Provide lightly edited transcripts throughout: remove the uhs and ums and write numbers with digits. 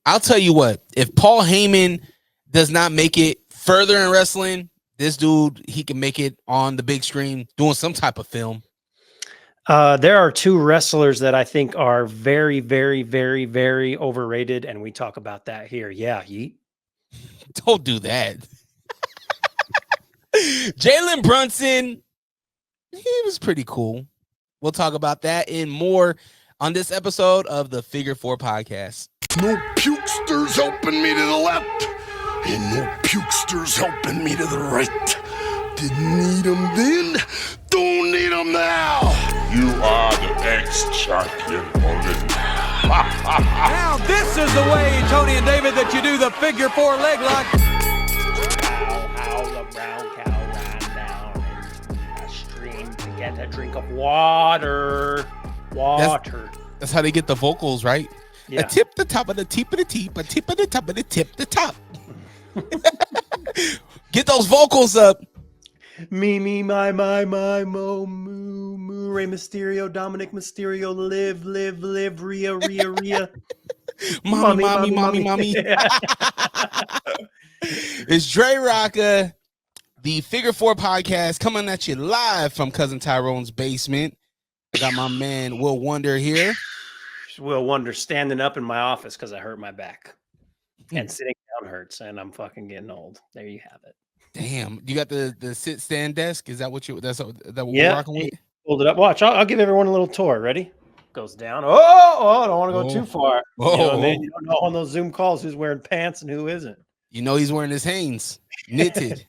I'll tell you what, if Paul Heyman does not make it further in wrestling, this dude, he can make it on the big screen doing some type of film. There are two wrestlers that I think are very, very, very, very overrated, and we talk about that here. Yeah, Yeet. Don't do that. Jalen Brunson, he was pretty cool. We'll talk about that and more on this episode of the Figure 4 podcast. No pukesters helping me to the left, and no pukesters helping me to the right. Didn't need them then, don't need them now. You are the ex-champion only. Now this is the way, Tony and David, that you do the figure 4 leg lock. How the brown cow ran down into a stream to get a drink of water. That's how they get the vocals, right? Yeah. A tip the top of the tip of the tip, a tip of the top of the tip the top. Get those vocals up. Me, my, mo, moo, Rey Mysterio, Dominic Mysterio, live, Rhea. Mommy. It's Dre Rocka, the Figure 4 podcast, coming at you live from Cousin Tyrone's basement. I got my man Will Wonder here. Will Wonder standing up in my office because I hurt my back. And sitting down hurts, and I'm fucking getting old. There you have it. Damn, you got the sit stand desk? Is that what we're rocking with? Hold it up. Watch. I'll give everyone a little tour. Ready? Goes down. I don't want to go too far. You know what I mean? You don't know on those Zoom calls who's wearing pants and who isn't. You know he's wearing his Hanes. Knitted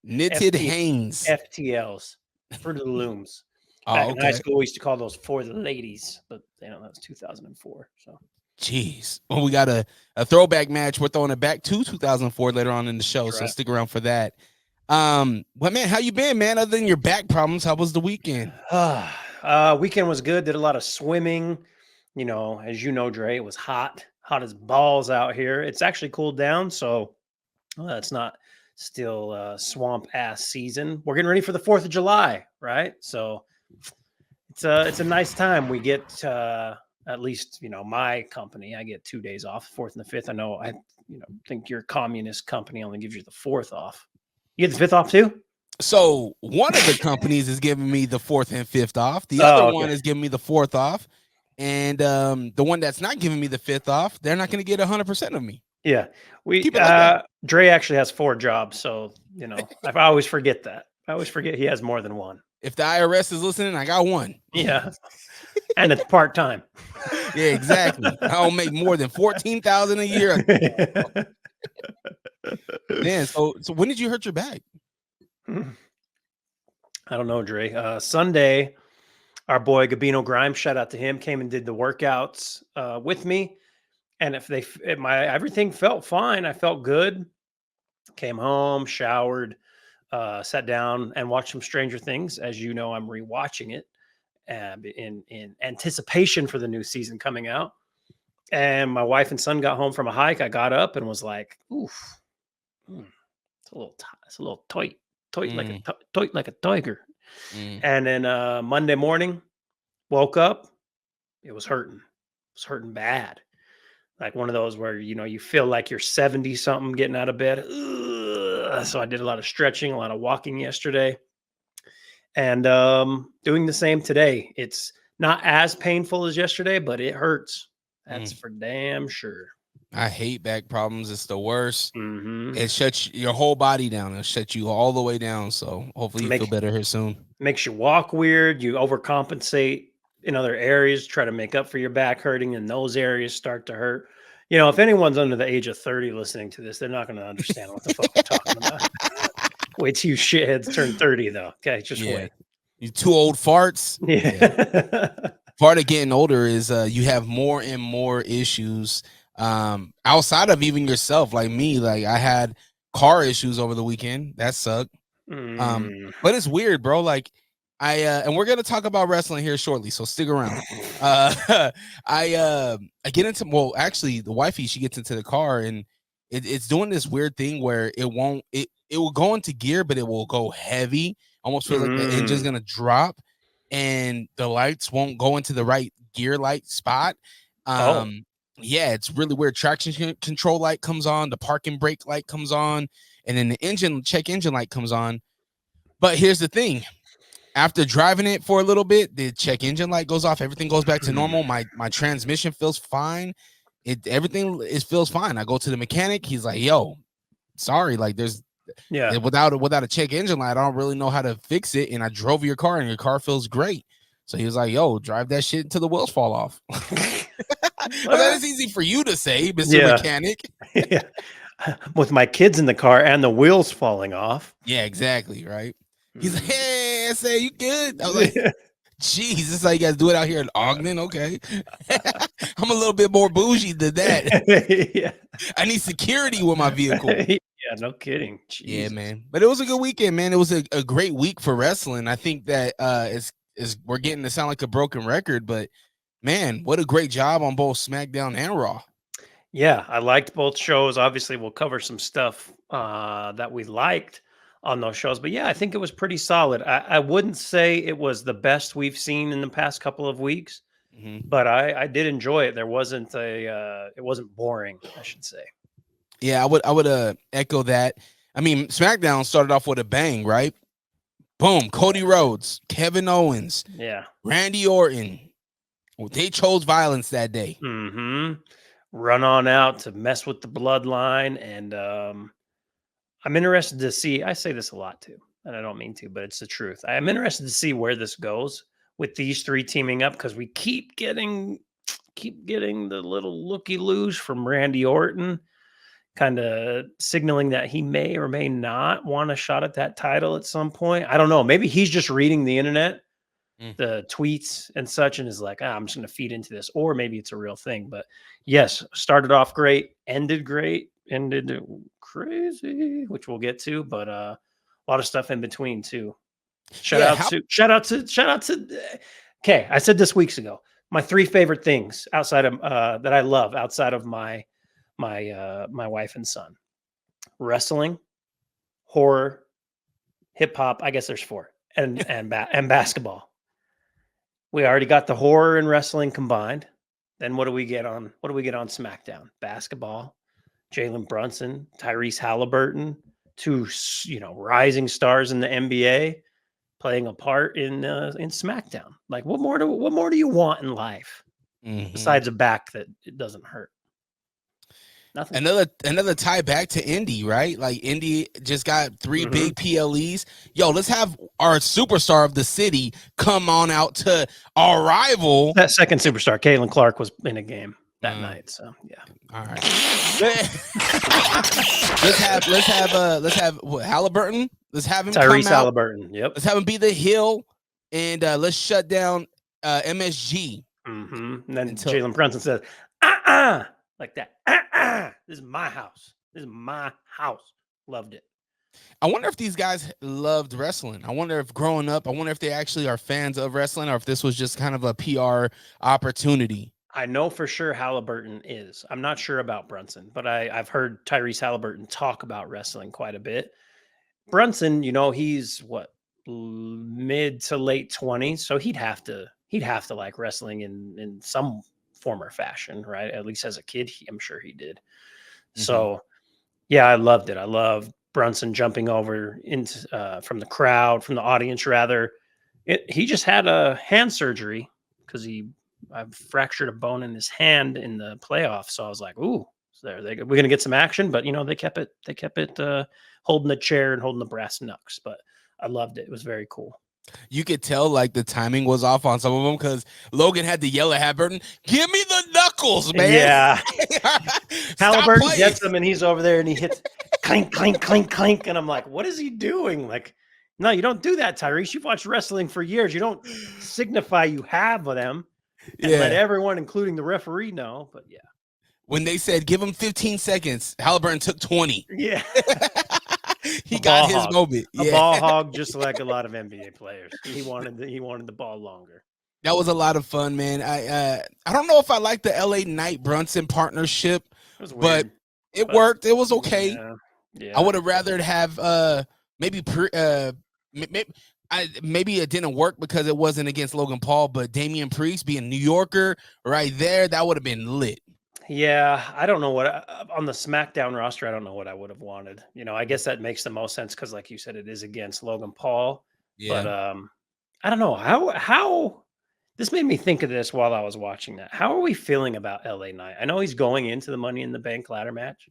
Hanes. FTLs. For the looms. Back in high school, we used to call those for the ladies, but that was 2004. So. Jeez. Well, we got a throwback match. We're throwing it back to 2004 later on in the show, so stick around for that. But man, how you been, man? Other than your back problems, how was the weekend? Weekend was good. Did a lot of swimming. You know, as you know, Dre, it was hot as balls out here. It's actually cooled down, so it's not still swamp ass season. We're getting ready for the 4th of July, right? So it's a nice time. We get at least, my company, I get 2 days off, 4th and the 5th. I know think your communist company only gives you the 4th off. You get the 5th off too? So one of the companies is giving me the 4th and 5th off. The other one is giving me the 4th off. And the one that's not giving me the 5th off, they're not going to get 100% of me. Yeah. Dre actually has 4 jobs. So, I always forget that. I always forget he has more than one. If the IRS is listening, I got one. Yeah. And it's part-time. Yeah, exactly. I don't make more than $14,000 a year. Man, so when did you hurt your back? I don't know, Dre. Sunday, our boy Gabino Grimes, shout out to him, came and did the workouts with me. And everything felt fine. I felt good. Came home, showered, sat down and watched some Stranger Things. As you know, I'm rewatching it in anticipation for the new season coming out. And my wife and son got home from a hike. I got up and was like, "Oof, it's a little tight, like a tiger." And then Monday morning, woke up, it was hurting. It was hurting bad. Like one of those where, you feel like you're 70 something getting out of bed. Ugh. So I did a lot of stretching, a lot of walking yesterday, and doing the same today. It's not as painful as yesterday, but it hurts. That's for damn sure. I hate back problems. It's the worst. Mm-hmm. It shuts your whole body down. It'll shut you all the way down. So hopefully you feel better here soon. Makes you walk weird. You overcompensate in other areas, try to make up for your back hurting, and those areas start to hurt. If anyone's under the age of 30 listening to this, they're not going to understand what the fuck we're talking about. Wait till you shitheads turn 30, though. Okay, just wait. You 2 old farts. Yeah. Part of getting older is you have more and more issues outside of even yourself. Like me, like I had car issues over the weekend. That sucked. But it's weird, bro. Like and we're gonna talk about wrestling here shortly, so stick around. I get into actually the wifey, she gets into the car and it's doing this weird thing where it will go into gear, but it will go heavy. Almost feels like the engine's gonna drop and the lights won't go into the right gear light spot. Yeah, it's really weird. Traction control light comes on, the parking brake light comes on, and then the check engine light comes on. But here's the thing. After driving it for a little bit, the check engine light goes off. Everything goes back to normal. My transmission feels fine. Everything feels fine. I go to the mechanic. He's like, "Yo, sorry, like without a check engine light, I don't really know how to fix it." And I drove your car, and your car feels great. So he was like, "Yo, drive that shit until the wheels fall off." Well, that is easy for you to say, Mr. Mechanic. Yeah. With my kids in the car and the wheels falling off. Yeah, exactly. Right. He's like, "Hey, I say, you good?" I was like, "Jeez, this is how you guys do it out here in Ogden." Okay. I'm a little bit more bougie than that. Yeah. I need security with my vehicle. Yeah, no kidding. Jeez. Yeah, man. But it was a good weekend, man. It was a great week for wrestling. I think that we're getting to sound like a broken record, but man, what a great job on both SmackDown and Raw. Yeah, I liked both shows. Obviously, we'll cover some stuff that we liked on those shows. But yeah, I think it was pretty solid. I wouldn't say it was the best we've seen in the past couple of weeks, but I did enjoy it. There wasn't it wasn't boring, I should say. Yeah, I would echo that. I mean, SmackDown started off with a bang, right? Boom, Cody Rhodes, Kevin Owens, Randy Orton. Well, they chose violence that day. Run on out to mess with the bloodline, and I'm interested to see. I say this a lot too, and I don't mean to, but it's the truth. I'm interested to see where this goes with these three teaming up, because we keep getting the little looky-loos from Randy Orton, kind of signaling that he may or may not want a shot at that title at some point. I don't know. Maybe he's just reading the internet, the tweets and such, and is like, I'm just going to feed into this. Or maybe it's a real thing. But yes, started off great, ended great, ended crazy, which we'll get to, but a lot of stuff in between too. Shout out to okay, I said this weeks ago, my three favorite things outside of that I love outside of my wife and son: wrestling, horror, hip hop. I guess there's four, and basketball. We already got the horror and wrestling combined. Then what do we get on SmackDown? Basketball, Jalen Brunson, Tyrese Halliburton, two rising stars in the NBA, playing a part in SmackDown. Like, what more do you want in life besides a back that it doesn't hurt? Nothing. Another tie back to Indy, right? Like, Indy just got three big PLEs. Yo, let's have our superstar of the city come on out to our rival. That second superstar, Caitlin Clark, was in a game that night. So yeah. All right. let's have Halliburton. Let's have him Tyrese Halliburton. Yep. Let's have him be the heel, and let's shut down MSG. And then Jalen Brunson says, like that. This is my house. This is my house. Loved it. I wonder if these guys loved wrestling. I wonder if growing up, if they actually are fans of wrestling, or if this was just kind of a PR opportunity. I know for sure Halliburton is. I'm not sure about Brunson, but I've heard Tyrese Halliburton talk about wrestling quite a bit. Brunson, he's what, mid to late 20s, so he'd have to like wrestling in some form or fashion, right? At least as a kid, I'm sure he did. So yeah, I loved it. I loved Brunson jumping over into from the crowd, from the audience rather. He just had a hand surgery because I fractured a bone in his hand in the playoffs. So I was like, ooh, we're gonna get some action, but they kept it holding the chair and holding the brass knucks. But I loved it. It was very cool. You could tell like the timing was off on some of them, because Logan had to yell at Halliburton, "Give me the knuckles, man!" Yeah. Halliburton gets him, and he's over there, and he hits clink, clink, clink, clink, and I'm like, "What is he doing?" Like, no, you don't do that, Tyrese. You've watched wrestling for years. You don't signify you have them and let everyone, including the referee, know. But yeah, when they said give him 15 seconds, Halliburton took 20. Yeah. He got his moment. A ball hog, just like a lot of NBA players. He wanted the ball longer. That was a lot of fun, man. I don't know if I like the LA Knight Brunson partnership, but it worked. It was okay. Yeah. I would have rather have maybe it didn't work because it wasn't against Logan Paul, but Damian Priest being New Yorker right there, that would have been lit. Yeah, I don't know what on the SmackDown roster. I don't know what I would have wanted. I guess that makes the most sense because, like you said, it is against Logan Paul. But Yeah. I don't know how. This made me think of this while I was watching that. How are we feeling about LA Knight? I know he's going into the Money in the Bank ladder match.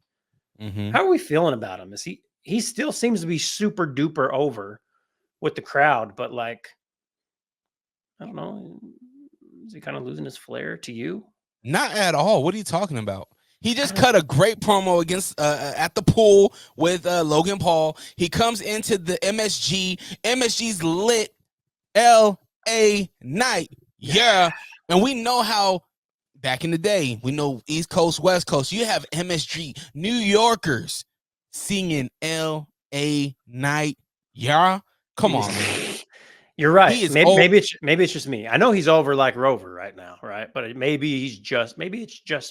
Mm-hmm. How are we feeling about him? Is he still seems to be super duper over with the crowd, but like I don't know, is he kind of losing his flair to you? Not at all. What are you talking about? He just cut a great promo against at the pool with Logan Paul. He comes into the MSG. MSG's lit. LA Knight. Yeah. And we know how back in the day, we know East Coast, West Coast, you have MSG, New Yorkers singing LA Knight. Yeah. Come on, man. You're right. He is Maybe it's just me. I know he's over like Rover right now, right? But maybe it's just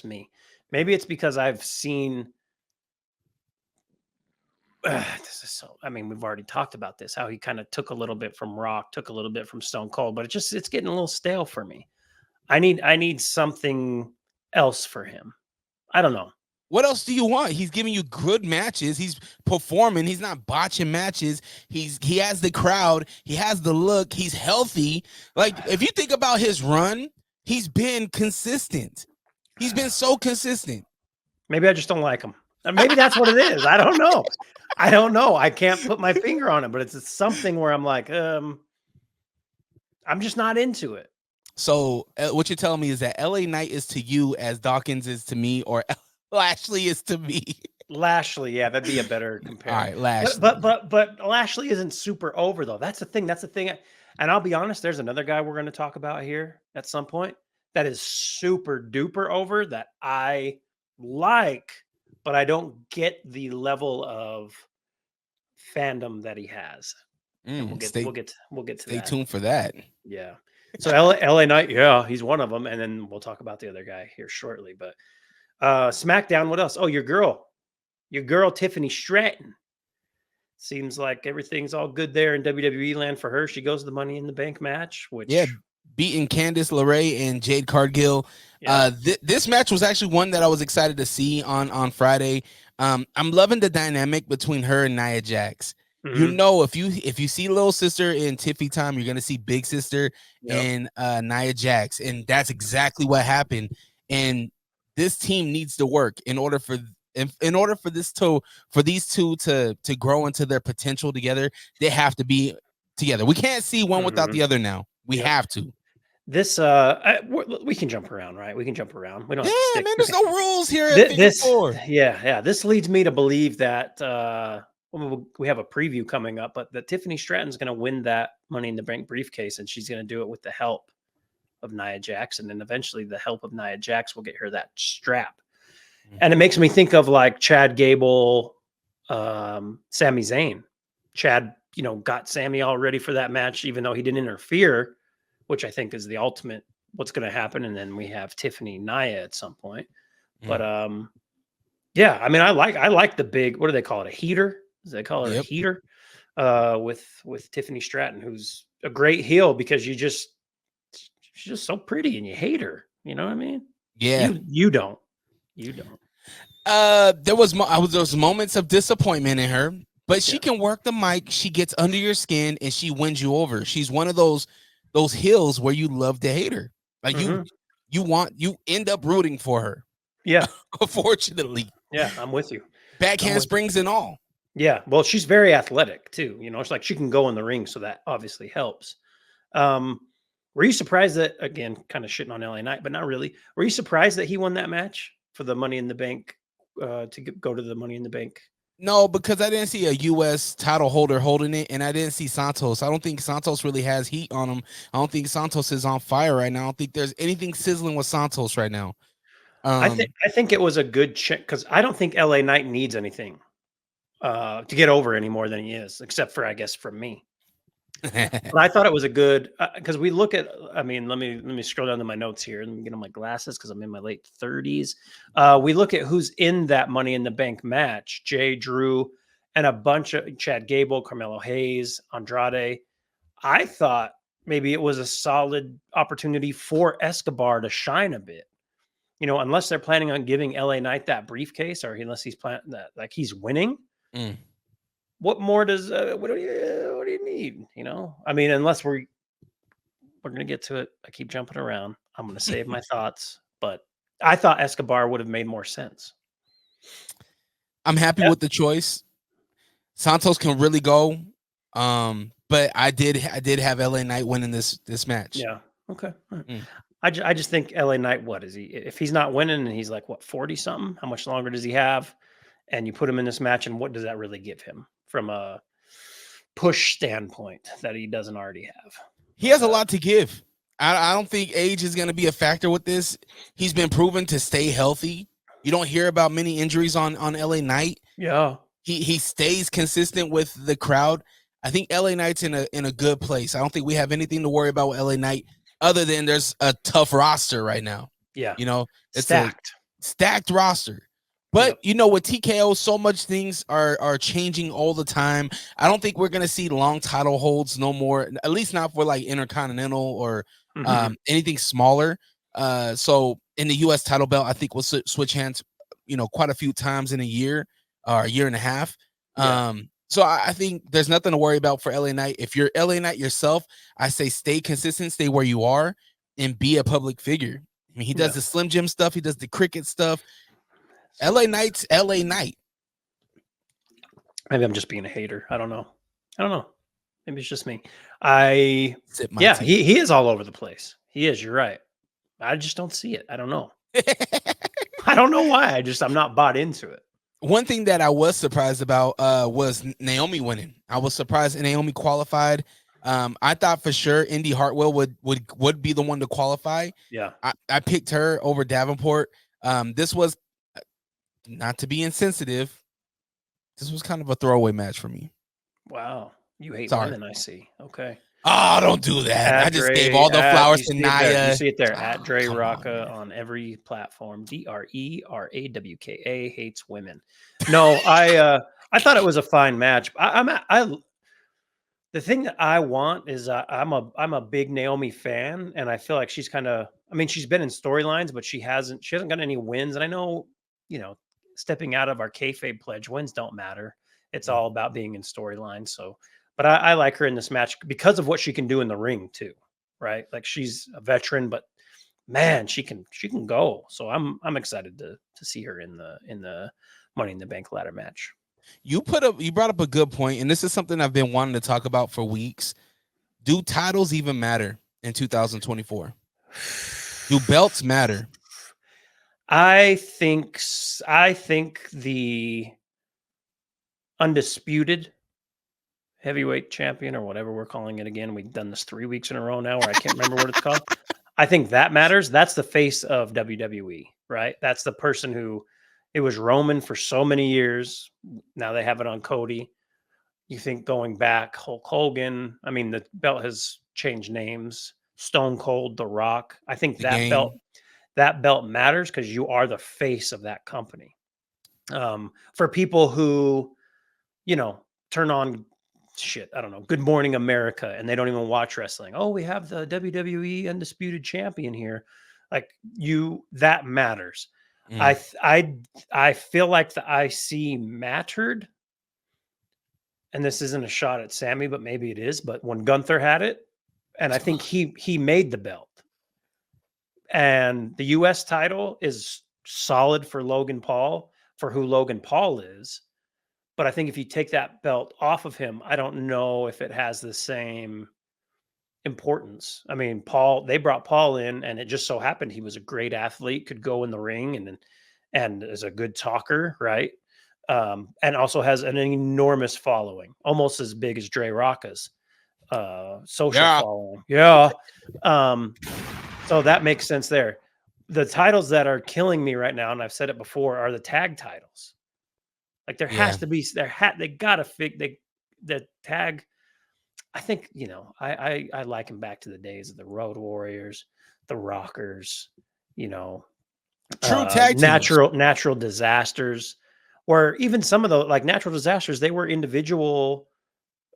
me. Maybe it's because I've seen. This is so. I mean, we've already talked about this. How he kind of took a little bit from Rock, took a little bit from Stone Cold, but it's getting a little stale for me. I need something else for him. I don't know. What else do you want? He's giving you good matches. He's performing. He's not botching matches. He has the crowd. He has the look. He's healthy. Like, if you think about his run, he's been consistent. He's been so consistent. Maybe I just don't like him. Maybe that's what it is. I don't know. I can't put my finger on it, but it's something where I'm like, I'm just not into it. So what you're telling me is that LA Knight is to you as Dawkins is to me, or Lashley is to me. Lashley, yeah, that'd be a better comparison. All right, Lashley. But Lashley isn't super over though. That's the thing. And I'll be honest, there's another guy we're going to talk about here at some point that is super duper over that I like, but I don't get the level of fandom that he has. And we'll get to stay that. tuned for that. Yeah. So LA Knight, yeah, he's one of them, and then we'll talk about the other guy here shortly. But SmackDown, what else? Oh, your girl Tiffany Stratton. Seems like everything's all good there in WWE land for her. She goes to the Money in the Bank match, which beating Candice LeRae and Jade Cargill. Yeah. This match was actually one that I was excited to see on Friday. I'm loving the dynamic between her and Nia Jax. Mm-hmm. You know, if you see little sister in Tiffy time, you're gonna see big sister in Nia Jax, and that's exactly what happened. And this team needs to work in order for these two to grow into their potential together. They have to be together. We can't see one without the other now. We have to. This we can jump around, right? We can jump around. We don't have to stick. Man, there's no rules here. This leads me to believe that we have a preview coming up, but that Tiffany Stratton's going to win that Money in the Bank briefcase, and she's going to do it with the help of Nia Jax, and then eventually the help of Nia Jax will get her that strap. Mm-hmm. And it makes me think of like Chad Gable, Sami Zayn. Chad, got Sami all ready for that match, even though he didn't interfere, which I think is the ultimate what's going to happen. And then we have Tiffany Nia at some point. Mm-hmm. But yeah, I mean, I like the big, what do they call it? A heater? They call it a heater with Tiffany Stratton, who's a great heel because she's just so pretty and you hate her. You know what I mean? Yeah. You don't. There was moments of disappointment in her, but she can work the mic. She gets under your skin and she wins you over. She's one of those heels where you love to hate her. Like you end up rooting for her. Yeah. Unfortunately. Yeah, I'm with you. Back handsprings and all. Yeah. Well, she's very athletic too. It's like she can go in the ring, so that obviously helps. Were you surprised that, again, kind of shitting on LA Knight, but not really. Were you surprised that he won that match for the Money in the Bank to go to the Money in the Bank? No, because I didn't see a U.S. title holder holding it, and I didn't see Santos. I don't think Santos really has heat on him. I don't think Santos is on fire right now. I don't think there's anything sizzling with Santos right now. I think it was a good check because I don't think LA Knight needs anything to get over any more than he is, except for, I guess, from me. But I thought it was a good because we look at. I mean, let me scroll down to my notes here. Let me get on my glasses because I'm in my late 30s. We look at who's in that Money in the Bank match: Jay, Drew, and a bunch of Chad Gable, Carmelo Hayes, Andrade. I thought maybe it was a solid opportunity for Escobar to shine a bit. unless they're planning on giving LA Knight that briefcase, or unless he's planning that, like, he's winning. What more does what do you need? I mean, unless we're gonna get to it. I keep jumping around. I'm gonna save my thoughts, but I thought Escobar would have made more sense. I'm happy with the choice. Santos can really go, but I did have LA Knight winning this match. Yeah. Okay. I just think LA Knight. What is he? If he's not winning and he's like 40 something, how much longer does he have? And you put him in this match, and what does that really give him from a push standpoint that he doesn't already have? He has a lot to give. I don't think age is going to be a factor with this. He's been proven to stay healthy. You don't hear about many injuries on LA Knight. Yeah. He stays consistent with the crowd. I think LA Knight's in a good place. I don't think we have anything to worry about with LA Knight other than there's a tough roster right now. Yeah. It's stacked. A stacked roster. But with TKO, so much things are changing all the time. I don't think we're gonna see long title holds no more, at least not for like Intercontinental or anything smaller. So in the US title belt, I think we'll switch hands, quite a few times in a year or a year and a half. So I think there's nothing to worry about for LA Knight. If you're LA Knight yourself, I say stay consistent, stay where you are, and be a public figure. I mean, he does the Slim Jim stuff, he does the cricket stuff. LA Knight's LA Knight. Maybe I'm just being a hater. I don't know. Maybe it's just me. He is all over the place. He is. You're right. I just don't see it. I don't know. I don't know why. I'm not bought into it. One thing that I was surprised about was Naomi winning. I was surprised Naomi qualified. I thought for sure Indy Hartwell would be the one to qualify. Yeah. I picked her over Davenport. This was, not to be insensitive, this was kind of a throwaway match for me. Wow. You hate women, I see. Okay. Oh, don't do that. I just gave all the flowers to Naya. You see it there. At Dre Rocca on every platform. DRERAWKA hates women. No, I thought it was a fine match. The thing that I want is I'm a big Naomi fan, and I feel like she's kind of, she's been in storylines, but she hasn't got any wins. And I know, stepping out of our kayfabe pledge, wins don't matter. It's all about being in storylines. So, but I like her in this match because of what she can do in the ring too, right? Like, she's a veteran, but man, she can go. So I'm excited to see her in the Money in the Bank ladder match. You brought up a good point, and this is something I've been wanting to talk about for weeks. Do titles even matter in 2024? Do belts matter? I think the undisputed heavyweight champion, or whatever we're calling it again. We've done this 3 weeks in a row now where I can't remember what it's called. I think that matters. That's the face of WWE, right? That's the person who, it was Roman for so many years. Now they have it on Cody. You think going back, Hulk Hogan. The belt has changed names. Stone Cold, The Rock. I think that belt matters because you are the face of that company. For people who, turn on I don't know, Good Morning America, and they don't even watch wrestling. Oh, we have the WWE undisputed champion here. Like, that matters. I feel like the IC mattered, and this isn't a shot at Sammy, but maybe it is. But when Gunther had it, and I think he made the belt, and the US title is solid for Logan Paul, for who Logan Paul is. But I think if you take that belt off of him, I don't know if it has the same importance. They brought Paul in, and it just so happened he was a great athlete, could go in the ring and is a good talker, right? And also has an enormous following, almost as big as Dre Rocca's social following. Yeah. So that makes sense there. The titles that are killing me right now, and I've said it before, are the tag titles. Like, there has to be, they gotta the tag. I think, I like him back to the days of the Road Warriors, the Rockers, true tag natural disasters, or even some of the, like, natural disasters, they were individual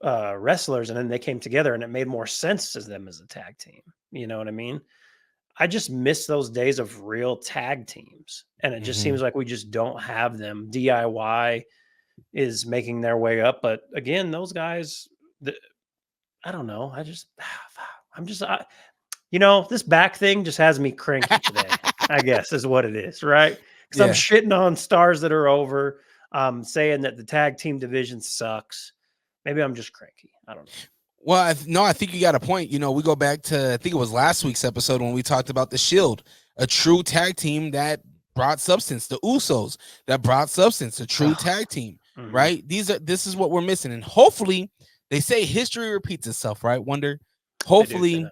wrestlers, and then they came together, and it made more sense as them as a tag team. You know what I mean? I just miss those days of real tag teams. And it just Mhm. seems like we just don't have them. DIY is making their way up. But again, those guys, I don't know. This back thing just has me cranky today, I guess is what it is, right? Because I'm Yeah. shitting on stars that are over, saying that the tag team division sucks. Maybe I'm just cranky. I don't know. Well, I think you got a point. We go back to, I think it was last week's episode when we talked about the Shield, a true tag team that brought substance. The Usos that brought substance, a true tag team, right? This is what we're missing, and hopefully, they say history repeats itself, right? Wonder. Hopefully,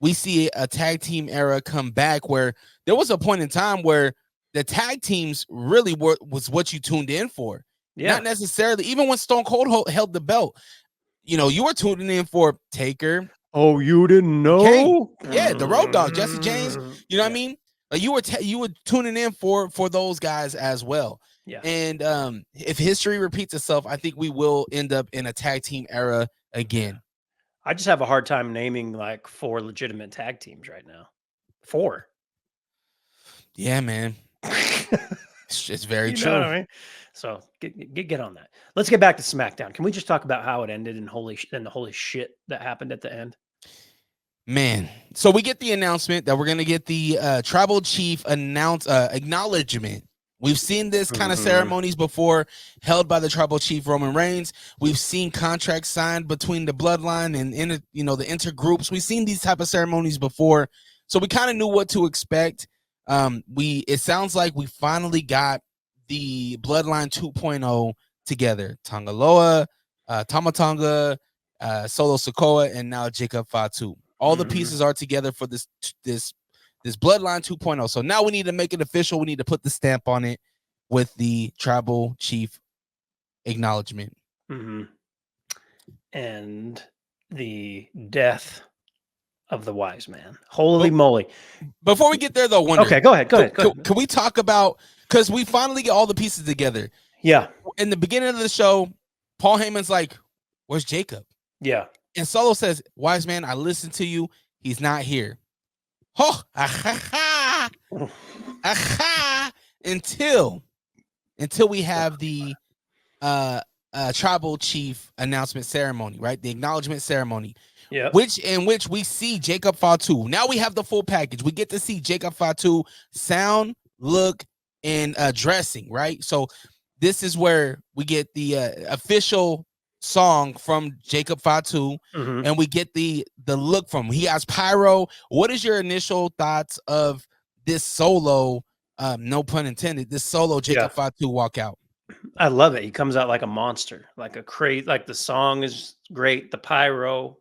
we see a tag team era come back where there was a point in time where the tag teams really was what you tuned in for. Yeah. Not necessarily, even when Stone Cold held the belt. You were tuning in for Taker. Oh, you didn't know? Kane. Yeah, the Road Dogg, Jesse James. You know what I mean? Like you were tuning in for those guys as well. Yeah. And if history repeats itself, I think we will end up in a tag team era again. I just have a hard time naming like 4 legitimate tag teams right now. 4. Yeah, man. It's very true. Know what I mean? So get on that. Let's get back to SmackDown. Can we just talk about how it ended and the holy shit that happened at the end? Man, so we get the announcement that we're gonna get the tribal chief acknowledgement. We've seen this kind of ceremonies before, held by the tribal chief Roman Reigns. We've seen contracts signed between the bloodline and the intergroups. We've seen these type of ceremonies before, so we kind of knew what to expect. It sounds like we finally got the Bloodline 2.0 together. Tangaloa, Tama Tonga, Solo Sikoa, and now Jacob Fatu. All the pieces are together for this Bloodline 2.0. So now we need to make it official. We need to put the stamp on it with the tribal chief acknowledgement. And the death of the wise man. Holy moly. Before we get there, though, Wonder. Okay, go ahead. Can we talk about, because we finally get all the pieces together. Yeah. In the beginning of the show, Paul Heyman's like, where's Jacob? Yeah. And Solo says, wise man, I listened to you. He's not here. Oh, until we have the tribal chief announcement ceremony, right? The acknowledgement ceremony. Yeah. In which we see Jacob Fatu. Now we have the full package. We get to see Jacob Fatu sound, look, and dressing, right? So this is where we get the official song from Jacob Fatu, and we get the look from him. He has pyro. What is your initial thoughts of this solo, no pun intended, this solo Jacob Fatu walkout? I love it. He comes out like a monster, like a crate. Like the song is great. The pyro,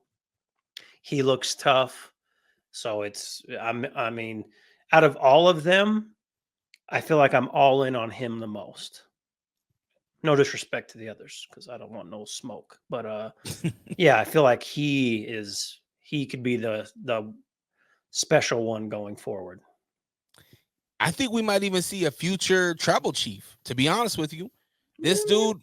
he looks tough. So I mean, out of all of them, I feel like I'm all in on him the most. No disrespect to the others, because I don't want no smoke. But yeah, I feel like he could be the special one going forward. I think we might even see a future tribal chief, to be honest with you. This dude,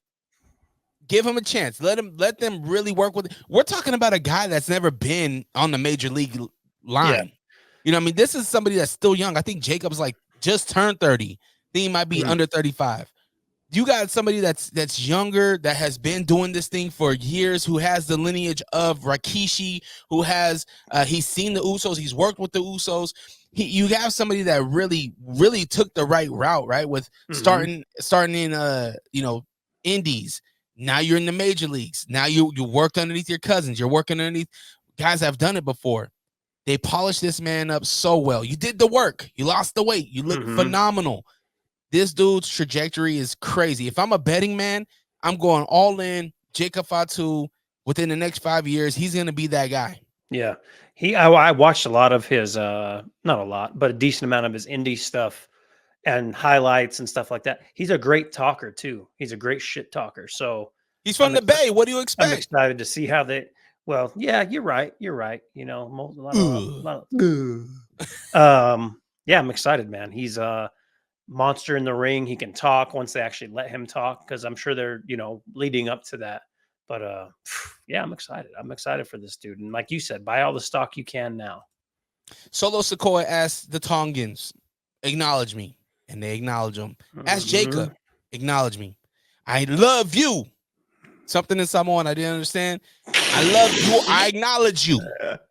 give him a chance. Let them really work with it. We're talking about a guy that's never been on the major league line. Yeah. You know what I mean? This is somebody that's still young. I think Jacob's like just turned 30. I think he might be under 35. You got somebody that's younger, that has been doing this thing for years, who has the lineage of Rikishi, who has he's seen the Usos, he's worked with the Usos. You have somebody that really, really took the right route, right? With starting in indies. Now you're in the major leagues. Now you worked underneath your cousins. You're working underneath guys that have done it before. They polished this man up so well. You did the work. You lost the weight. You look phenomenal. This dude's trajectory is crazy. If I'm a betting man, I'm going all in. Jacob Fatu, within the next 5 years, he's going to be that guy. Yeah. I watched a lot of his, not a lot, but a decent amount of his indie stuff and highlights and stuff like that. He's a great talker too. He's a great shit talker. So he's from the Bay. What do you expect? I'm excited to see how they, well, yeah, you're right. You know, yeah, I'm excited, man. He's monster in the ring. He can talk once they actually let him talk, because I'm sure they're leading up to that. But yeah, I'm excited for this dude, and like you said, buy all the stock you can now. Solo Sikoa asked the Tongans, acknowledge me. And they acknowledge him. Ask Jacob, acknowledge me. I love you. Something in Samoan I didn't understand. I love you. I acknowledge you.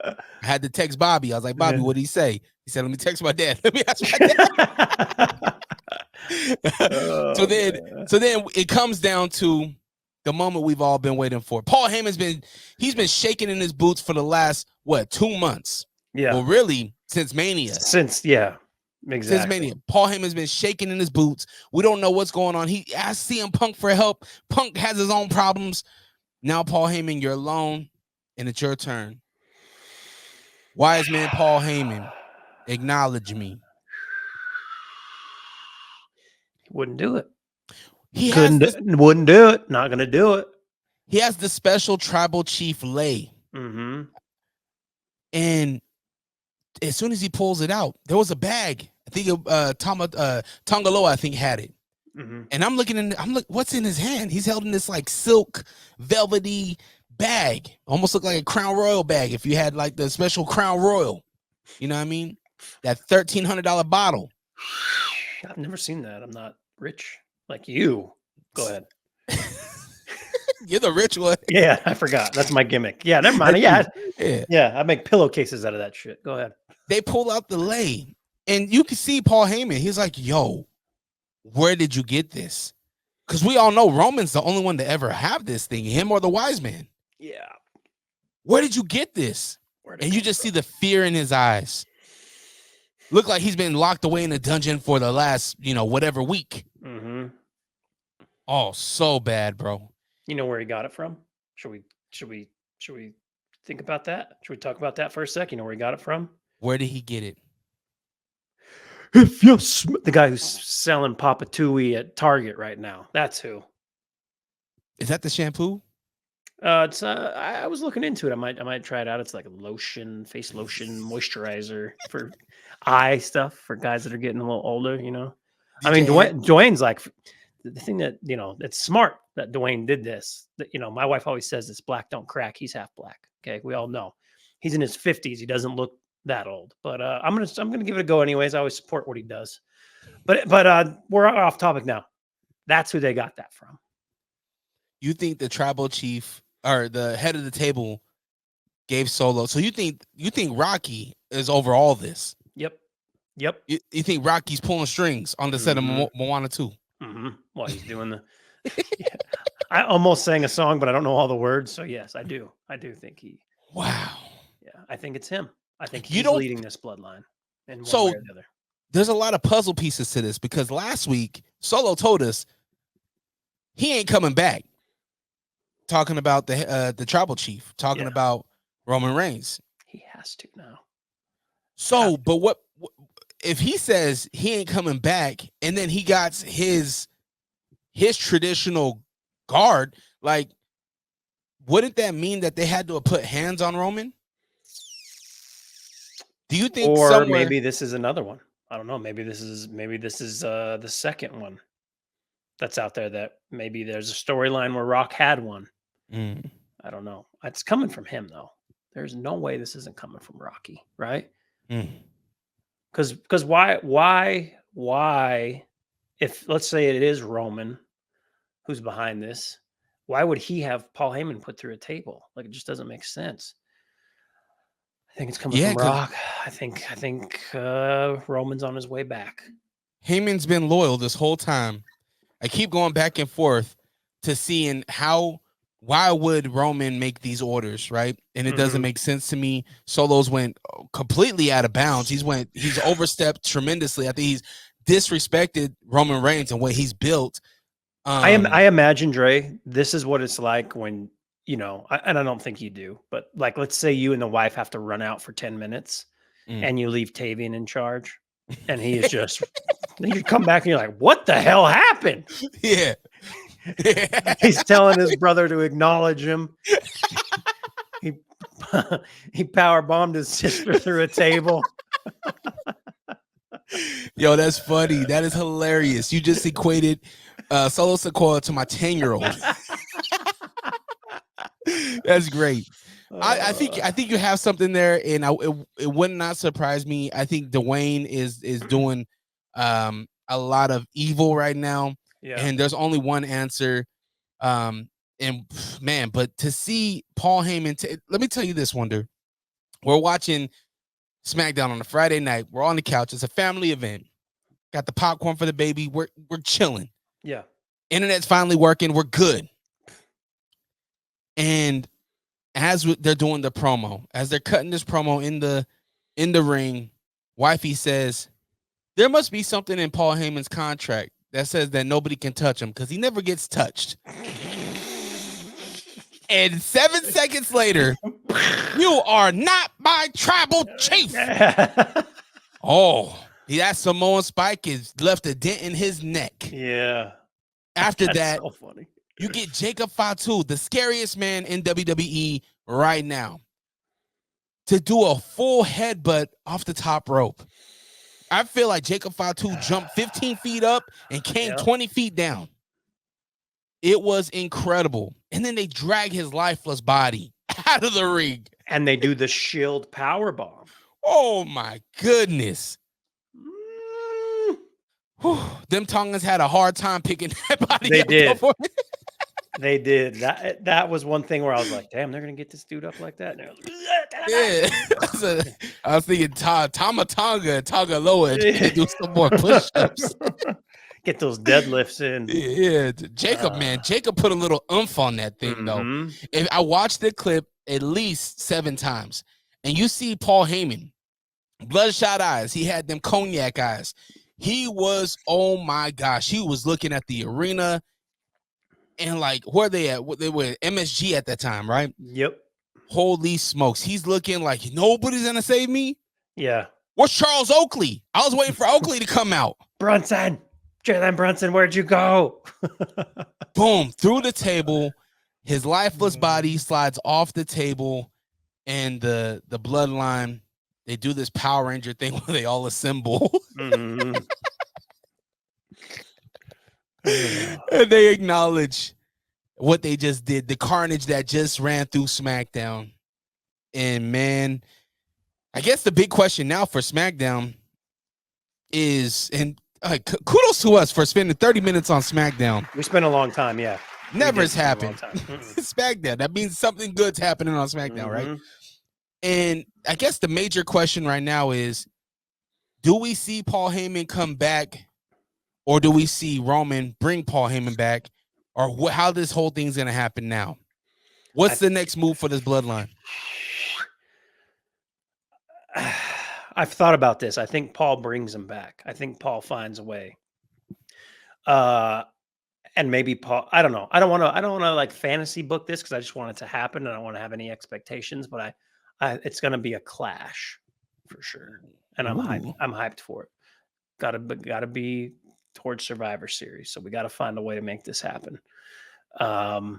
I had to text Bobby. I was like, Bobby, what did he say? He said, let me text my dad. Let me ask my dad. So then it comes down to the moment we've all been waiting for. Paul Heyman's been shaking in his boots for the last 2 months. Yeah. Well, really, since Mania. Exactly. Since Mania. Paul Heyman's been shaking in his boots. We don't know what's going on. He asked CM Punk for help. Punk has his own problems. Now, Paul Heyman, you're alone, and it's your turn. Wise man Paul Heyman, acknowledge me. He wouldn't do it. Wouldn't do it. Not going to do it. He has the special tribal chief lay. Mm-hmm. And as soon as he pulls it out, there was a bag. I think Tongaloa, I think, had it. Mm-hmm. And I'm looking, what's in his hand? He's held in this like silk, velvety bag. Almost looked like a Crown Royal bag if you had like the special Crown Royal. You know what I mean? That $1,300 bottle. I've never seen that. I'm not rich like you. Go ahead. You're the rich one. Yeah, I forgot. That's my gimmick. Yeah, never mind. Yeah, I make pillowcases out of that shit. Go ahead. They pull out the lei, and you can see Paul Heyman. He's like, yo, where did you get this? Because we all know Roman's the only one to ever have this thing, him or the wise man. Yeah. Where did you get this? And you just see the fear in his eyes. Look like he's been locked away in a dungeon for the last, whatever week. Mm-hmm. Oh, so bad, bro. You know where he got it from? Should we think about that? Should we talk about that for a sec? You know where he got it from? Where did he get it? If you the guy who's selling Papa Tui at Target right now. That's who. Is that the shampoo? It's I was looking into it. I might try it out. It's like a lotion, face lotion, moisturizer for eye stuff for guys that are getting a little older, I mean, Dwayne's like the thing that, it's smart that Dwayne did this. That, my wife always says it's black don't crack. He's half black. Okay, we all know. He's in his 50s. He doesn't look that old. But I'm gonna give it a go anyways. I always support what he does. But we're off topic now. That's who they got that from. You think the tribal chief or the head of the table gave Solo? So you think Rocky is over all this? Yep. You think Rocky's pulling strings on the set of Moana 2? Mm-hmm. Well, he's doing the. Yeah. I almost sang a song, but I don't know all the words. So yes, I do. I do think he. Wow. Yeah, I think it's him. I think he's leading this bloodline. In one way or the other. There's a lot of puzzle pieces to this because last week Solo told us he ain't coming back. Talking about the tribal chief, talking about Roman Reigns. He has to now. So, but what if he says he ain't coming back and then he got his traditional guard? Like, wouldn't that mean that they had to put hands on Roman? Do you think maybe this is another one? I don't know. Maybe this is the second one that's out there that maybe there's a storyline where Rock had one. I don't know. It's coming from him though. There's no way this isn't coming from Rocky, right? Because why if let's say it is Roman who's behind this, why would he have Paul Heyman put through a table? Like, it just doesn't make sense. I think it's coming from Rock. I think Roman's on his way back. Heyman's been loyal this whole time. I keep going back and forth to seeing why would Roman make these orders, right? And it doesn't make sense to me. Solo's went completely out of bounds. He's overstepped tremendously. I think he's disrespected Roman Reigns and what he's built. I imagine, Dre, this is what it's like when, and I don't think you do, but like, let's say you and the wife have to run out for 10 minutes and you leave Tavian in charge and he is just, then you come back and you're like, what the hell happened? Yeah. He's telling his brother to acknowledge him. He power bombed his sister through a table. Yo, that's funny. That is hilarious. You just equated Solo Sikoa to my 10-year-old. That's great. I think you have something there, and it would not surprise me. I think Dwayne is doing a lot of evil right now, and there's only one answer. And man, but to see Paul Heyman, let me tell you this, Wonder. We're watching SmackDown on a Friday night. We're on the couch. It's a family event. Got the popcorn for the baby. We're chilling. Yeah. Internet's finally working. We're good. And as they're doing the promo, as they're cutting this promo in the ring, wifey says, there must be something in Paul Heyman's contract that says that nobody can touch him because he never gets touched. And 7 seconds later, you are not my tribal chief. Oh, that Samoan spike has left a dent in his neck. Yeah. After That's that, so funny. You get Jacob Fatu, the scariest man in WWE right now, to do a full headbutt off the top rope. I feel like Jacob Fatu jumped 15 feet up and came 20 feet down. It was incredible. And then they drag his lifeless body out of the ring. And they do the Shield power bomb. Oh, my goodness. Whew. Them Tongans had a hard time picking that body They up. did. They did. That was one thing where I was like, damn, they're going to get this dude up like that. Yeah. I was thinking Tama Tonga Loa do some more push-ups. Get those deadlifts in. Yeah. Jacob put a little oomph on that thing, though. If I watched the clip at least 7 times, and you see Paul Heyman, bloodshot eyes. He had them cognac eyes. He was, oh my gosh, he was looking at the arena. And like, where they at? They were MSG at that time, right? Yep. Holy smokes. He's looking like nobody's going to save me. Yeah. Where's Charles Oakley? I was waiting for Oakley to come out. Brunson. Jalen Brunson, where'd you go? Boom. Through the table. His lifeless body slides off the table. And the bloodline, they do this Power Ranger thing where they all assemble. And they acknowledge what they just did, the carnage that just ran through SmackDown. And man, I guess the big question now for SmackDown is, and kudos to us for spending 30 minutes on SmackDown. We spent a long time, yeah. Never has happened. SmackDown, that means something good's happening on SmackDown, right? And I guess the major question right now is, do we see Paul Heyman come back? Or do we see Roman bring Paul Heyman back? Or how this whole thing's going to happen now? What's the next move for this bloodline? I've thought about this. I think Paul brings him back. I think Paul finds a way. And maybe Paul, I don't know. I don't want to like fantasy book this because I just want it to happen and I don't want to have any expectations, but it's going to be a clash for sure. And I'm hyped for it. Gotta be towards Survivor Series. So we got to find a way to make this happen. I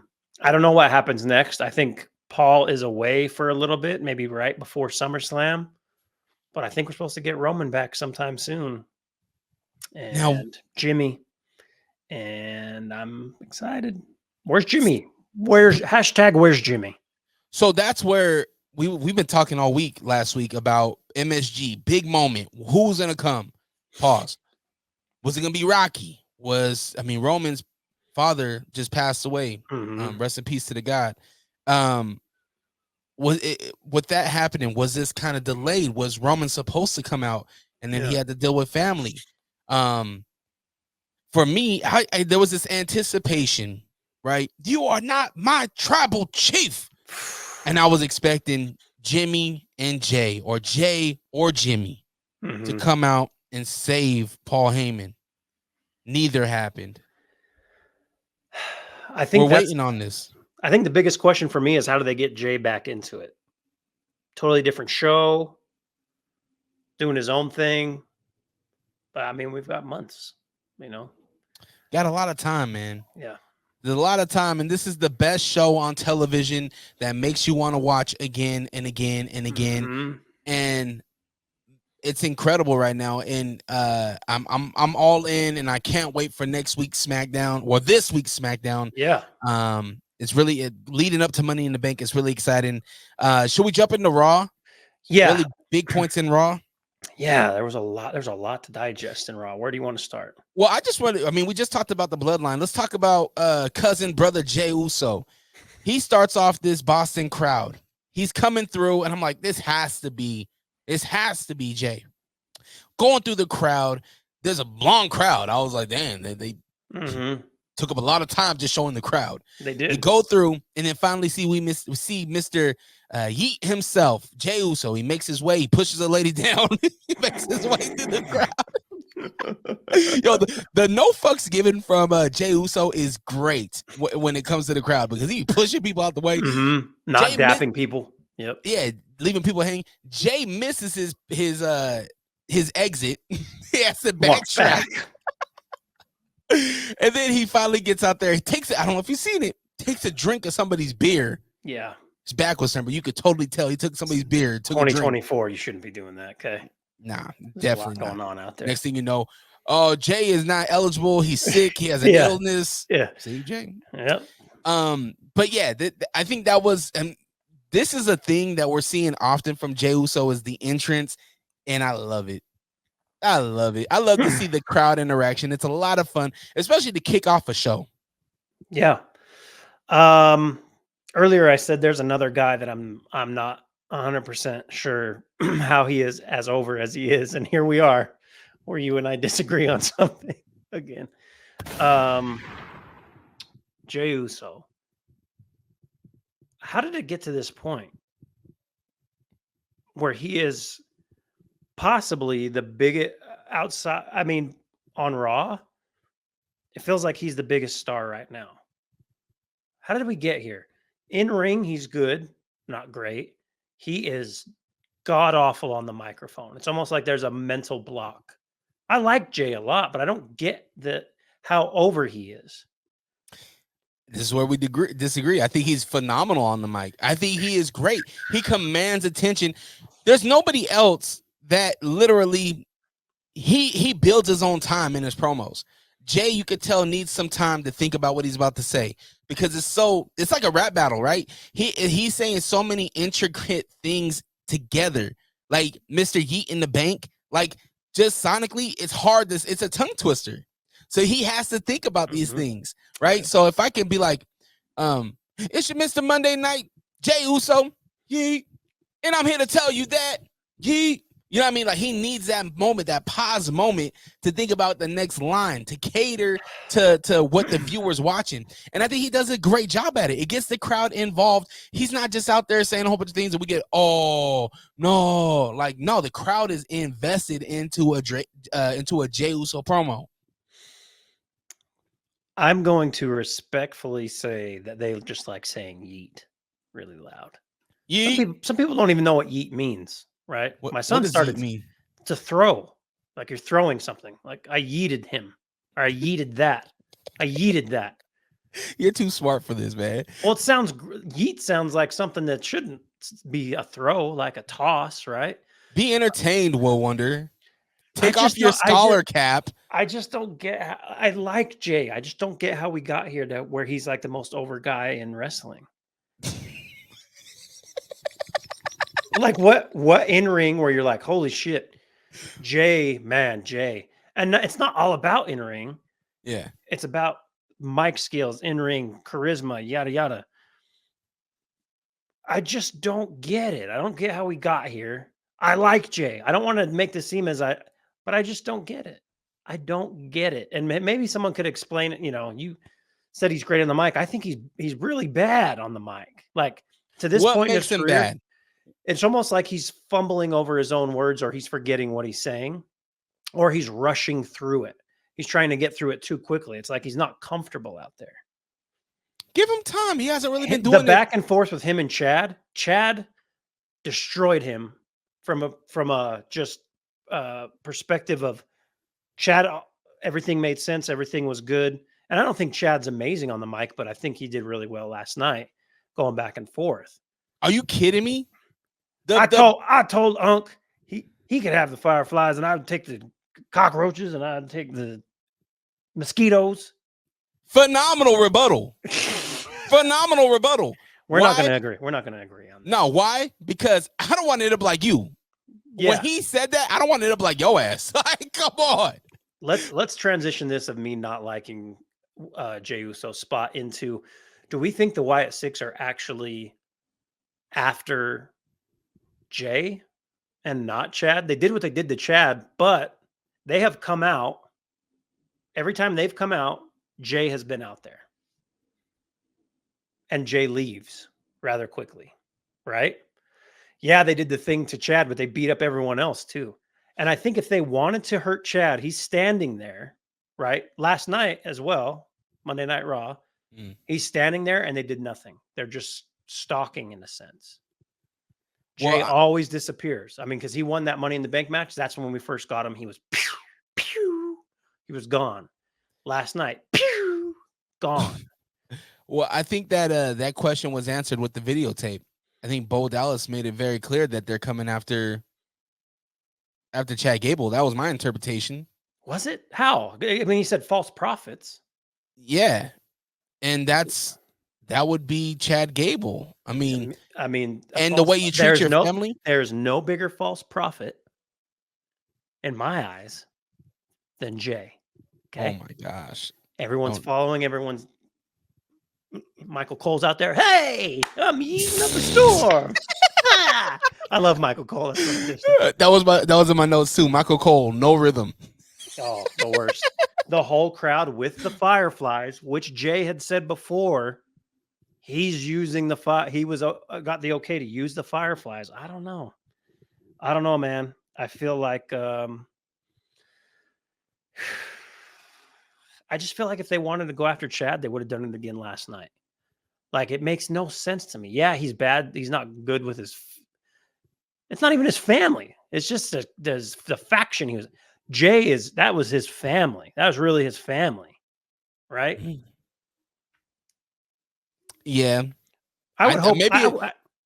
don't know what happens next. I think Paul is away for a little bit, maybe right before SummerSlam, but I think we're supposed to get Roman back sometime soon. And Jimmy, and I'm excited. Where's Jimmy? Where's Jimmy? So that's where we've been talking all week, last week, about MSG, big moment. Who's going to come? Pause. Was it going to be Rocky? Roman's father just passed away. Rest in peace to the God. With that happening, was this kind of delayed? Was Roman supposed to come out and then he had to deal with family? For me, there was this anticipation, right? You are not my tribal chief. And I was expecting Jimmy and Jay or Jimmy to come out and save Paul Heyman. Neither happened. I think we're waiting on this. I think the biggest question for me is, how do they get Jay back into it? Totally different show, doing his own thing. But I mean, we've got months, Got a lot of time, man. Yeah. There's a lot of time, and this is the best show on television that makes you want to watch again and again and again. And it's incredible right now. And I'm all in, and I can't wait for next week's SmackDown or this week's SmackDown. Yeah. It's really leading up to Money in the Bank. It's really exciting. Should we jump into Raw? Yeah. Really big points in Raw. Yeah, there was a lot. There's a lot to digest in Raw. Where do you want to start? Well, we just talked about the bloodline. Let's talk about cousin brother Jey Uso. He starts off this Boston crowd. He's coming through, and I'm like, this has to be Jey. Going through the crowd, there's a long crowd. I was like, damn, they took up a lot of time just showing the crowd. They did. We go through, and then finally see Mr. Yeet himself, Jey Uso. He makes his way. He pushes a lady down. He makes his way through the crowd. Yo, the no fucks given from Jey Uso is great when it comes to the crowd because he pushing people out the way, not dapping people. Yep. Yeah, leaving people hanging. Jey misses his exit. He has to backtrack. And then he finally gets out there. He takes it. I don't know if you've seen it. Takes a drink of somebody's beer. Yeah. His back was turned, but you could totally tell he took somebody's beer. 2024, you shouldn't be doing that. Okay. Nah, There's definitely a lot going on out there. Next thing you know, Jey is not eligible. He's sick. He has an illness. Yeah. See, Jey. Yep. But yeah, I think that was, and this is a thing that we're seeing often from Jey Uso is the entrance, and I love it. I love it. I love to see the crowd interaction. It's a lot of fun, especially to kick off a show. Yeah. Earlier I said there's another guy that I'm not 100% sure how he is as over as he is, and here we are, where you and I disagree on something again. Jey Uso. How did it get to this point where he is possibly the biggest outside? I mean, on Raw, it feels like he's the biggest star right now. How did we get here? In ring, he's good, not great. He is god awful on the microphone. It's almost like there's a mental block. I like Jey a lot, but I don't get how over he is. This is where we disagree. I think he's phenomenal on the mic. I think he is great. He commands attention. There's nobody else that literally he builds his own time in his promos. Jey, you could tell, needs some time to think about what he's about to say because it's like a rap battle, right? He's saying so many intricate things together, like Mr. Yeet in the Bank, like just sonically, it's hard. It's a tongue twister. So he has to think about these things, right? So if I can be like, it's your Mr. Monday Night, Jey Uso, yeet, and I'm here to tell you that, yeet. You know what I mean? Like he needs that moment, that pause moment to think about the next line, to cater to what the viewer's watching. And I think he does a great job at it. It gets the crowd involved. He's not just out there saying a whole bunch of things and we get, oh, no. Like, no, the crowd is invested into a Jey Uso promo. I'm going to respectfully say that they just like saying yeet really loud. Yeet. Some people don't even know what yeet means. Right. My son started to throw, like you're throwing something. Like I yeeted him, or I yeeted that. I yeeted that. You're too smart for this, man. Well, yeet sounds like something that shouldn't be a throw, like a toss, right? Be entertained, Will Wonder. Take off your scholar cap. I just don't get. I like Jey. I just don't get how we got here to where he's like the most over guy in wrestling. Like what in ring where you're like, holy shit, Jey. And it's not all about in ring. Yeah. It's about mic skills, in ring, charisma, yada, yada. I just don't get it. I don't get how we got here. I like Jey. I don't want to make this seem but I just don't get it. I don't get it. And maybe someone could explain it. You know, you said he's great on the mic. I think he's really bad on the mic. Like to this point in his career, bad? It's almost like he's fumbling over his own words or he's forgetting what he's saying or he's rushing through it. He's trying to get through it too quickly. It's like he's not comfortable out there. Give him time. He hasn't really been doing the back and forth with him and Chad. Chad destroyed him from a perspective of Chad. Everything made sense. Everything was good. And I don't think Chad's amazing on the mic, but I think he did really well last night going back and forth. Are you kidding me? I told Unc he could have the fireflies and I would take the cockroaches and I'd take the mosquitoes. Phenomenal rebuttal. Phenomenal rebuttal. We're not going to agree. We're not going to agree on that. No, why? Because I don't want to end up like you. Yeah. When he said that, I don't want to end up like your ass. Like, come on. Let's transition this of me not liking Jey Uso's spot into, do we think the Wyatt Six are actually after Jay and not Chad? They did what they did to Chad, but they have come out. Every time they've come out, Jay has been out there. And Jay leaves rather quickly, right? Yeah, they did the thing to Chad, but they beat up everyone else too. And I think if they wanted to hurt Chad, he's standing there, right? Last night as well, Monday Night Raw, he's standing there and they did nothing. They're just stalking in a sense. Jay always disappears. I mean, because he won that Money in the Bank match. That's when we first got him. He was pew, pew. He was gone. Last night, pew, gone. Well, I think that that question was answered with the videotape. I think Bo Dallas made it very clear that they're coming after Chad Gable. That was my interpretation. Was it? How? I mean, he said false prophets. Yeah. And that would be Chad Gable. I mean, and the way you treat your family. There's no bigger false prophet in my eyes than Jay. Okay. Oh my gosh. Everyone's following. Michael Cole's out there. Hey, I'm eating up a storm. I love Michael Cole. That was in my notes too. Michael Cole, no rhythm. Oh, the worst. The whole crowd with the Fireflies, which Jay had said before, he's using he was got the okay to use the Fireflies. I don't know, man. I feel like I just feel like if they wanted to go after Chad, they would have done it again last night. Like, it makes no sense to me. Yeah, he's bad. He's not good with it's not even his family. It's just the faction he was. That was his family. That was really his family. Right? Yeah. I would hope. Maybe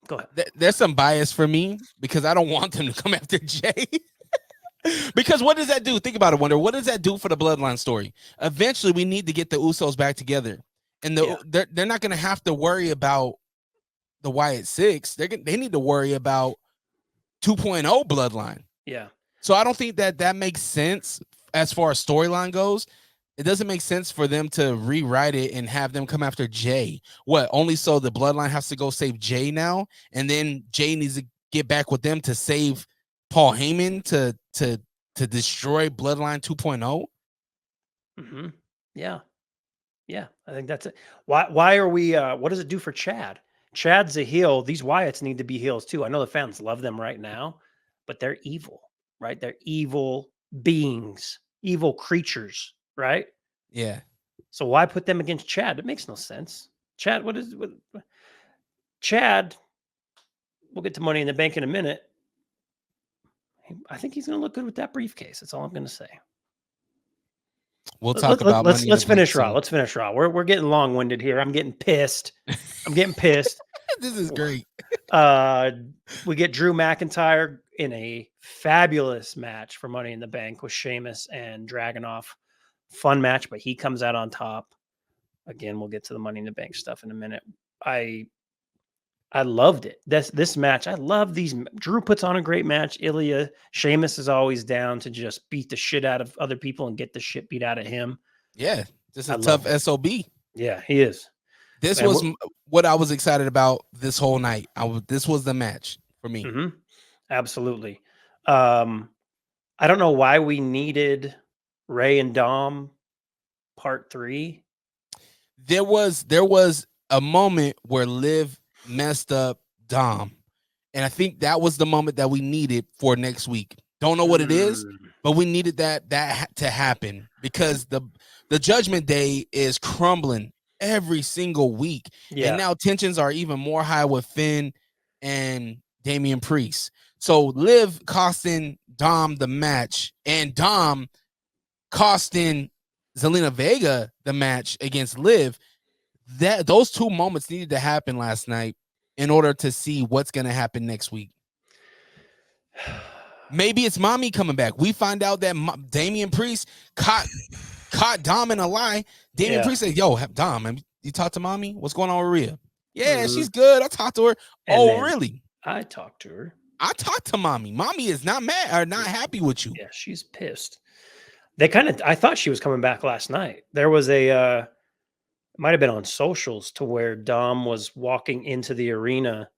go ahead. There's some bias for me because I don't want them to come after Jay. Because what does that do? Think about it, Wonder. What does that do for the bloodline story? Eventually, we need to get the Usos back together. And they're not going to have to worry about the Wyatt Six. They need to worry about 2.0 bloodline. Yeah. So I don't think that makes sense as far as storyline goes. It doesn't make sense for them to rewrite it and have them come after Jay. What? Only so the bloodline has to go save Jay now, and then Jay needs to get back with them to save Paul Heyman to destroy Bloodline 2.0. Mm-hmm. Yeah. Yeah, I think that's it. Why are we what does it do for Chad? Chad's a heel. These Wyatts need to be heels too. I know the fans love them right now, but they're evil, right? They're evil beings, evil creatures, right? Yeah. So why put them against Chad? It makes no sense. Chad, Chad, we'll get to Money in the Bank in a minute. I think he's going to look good with that briefcase. That's all I'm going to say. We'll talk about. Let's finish Raw. Let's finish Raw. We're getting long winded here. I'm getting pissed. This is great. We get Drew McIntyre in a fabulous match for Money in the Bank with Sheamus and Dragunov. Fun match, but he comes out on top. Again, we'll get to the Money in the Bank stuff in a minute. I loved it. This match. I love these. Drew puts on a great match. Ilya, Sheamus is always down to just beat the shit out of other people and get the shit beat out of him. Yeah, this is a tough SOB. Yeah, he is. This was what I was excited about this whole night. This was the match for me. Mm-hmm. Absolutely. I don't know why we needed Ray and Dom part 3. There was a moment where Liv messed up Dom, and I think that was the moment that we needed for next week. Don't know what it is, but we needed that to happen because the Judgment Day is crumbling every single week. And now tensions are even more high with Finn and Damian Priest. So Liv costing Dom the match, and Dom costing Zelina Vega the match against Liv. Those two moments needed to happen last night in order to see what's going to happen next week. Maybe it's Mommy coming back. We find out that Damian Priest caught Dom in a lie. Damian Priest said, "Yo, Dom, You talked to mommy? What's going on with Rhea? Yeah, she's good. I talked to her. And really? I talked to her. I talked to mommy. Mommy is not mad or not happy with you. Yeah, she's pissed. I thought she was coming back last night. There was it might have been on socials to where Dom was walking into the arena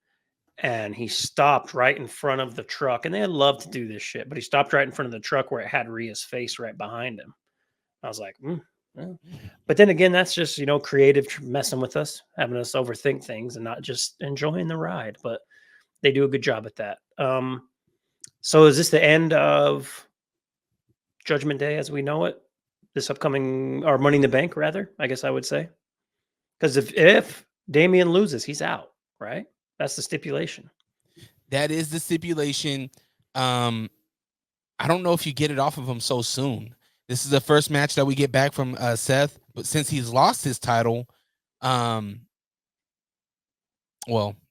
and he stopped right in front of the truck. And they love to do this shit, but he stopped right in front of the truck where it had Rhea's face right behind him. I was like, well. But then again, that's just, creative messing with us, having us overthink things and not just enjoying the ride. But they do a good job at that. So is this the end of Judgment Day as we know it? This upcoming, or Money in the Bank, rather, I guess I would say. Because if Damian loses, he's out, right? That's the stipulation. That is the stipulation. I don't know if you get it off of him so soon. This is the first match that we get back from Seth, but since he's lost his title, well,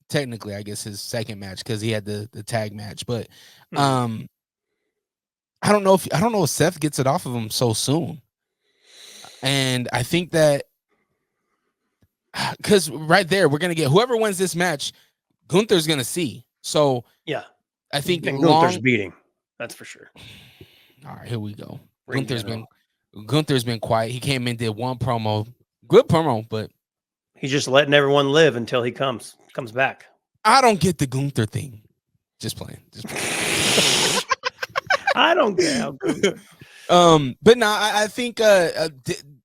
technically, I guess his second match because he had the tag match, but I don't know if Seth gets it off of him so soon. And I think that because right there, we're gonna get whoever wins this match, Gunther's gonna see. So yeah, I think Gunther's beating. That's for sure. All right, here we go. Gunther's been quiet. He came in, did one promo, good promo, but he's just letting everyone live until he comes back. I don't get the Gunther thing. Just playing. I don't care. But no, I think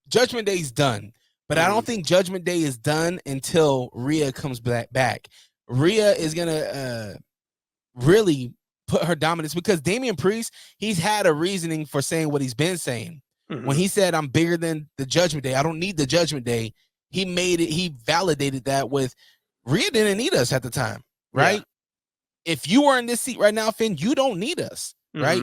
Judgment Day is done. But I don't think Judgment Day is done until Rhea comes back. Rhea is gonna really put her dominance because Damian Priest, he's had a reasoning for saying what he's been saying. When he said, I'm bigger than the Judgment Day, I don't need the Judgment Day, he validated that with Rhea didn't need us at the time, right? Yeah. If you were in this seat right now, Finn, you don't need us, right?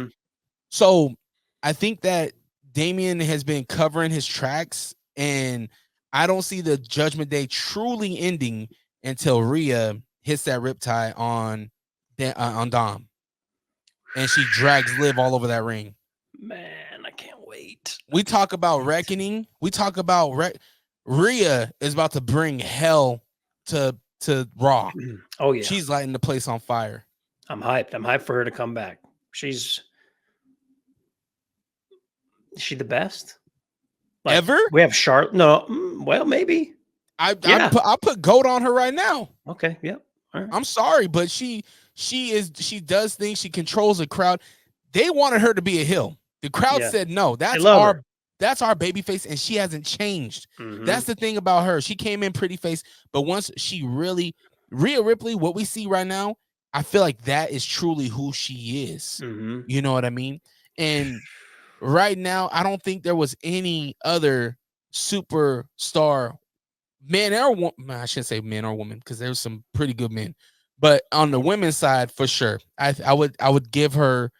So I think that Damian has been covering his tracks, and I don't see the Judgment Day truly ending until Rhea hits that riptide on Dom. And she drags Liv all over that ring. Man, I can't wait. We talk about reckoning. We talk about Rhea is about to bring hell to Raw. Oh yeah, she's lighting the place on fire. I'm hyped. I'm hyped for her to come back. Is she the best ever? We have Charlotte. No, well, maybe. I'll put GOAT on her right now. Okay, yep. All right. I'm sorry, but she does things. She controls the crowd. They wanted her to be a heel. The crowd said no. That's our babyface, and she hasn't changed. That's the thing about her. She came in pretty face, but once she really Rhea Ripley, what we see right now, I feel like that is truly who she is. You know what I mean? And right now, I don't think there was any other superstar, man or woman. I shouldn't say man or woman because there's some pretty good men. But on the women's side, for sure, I would give her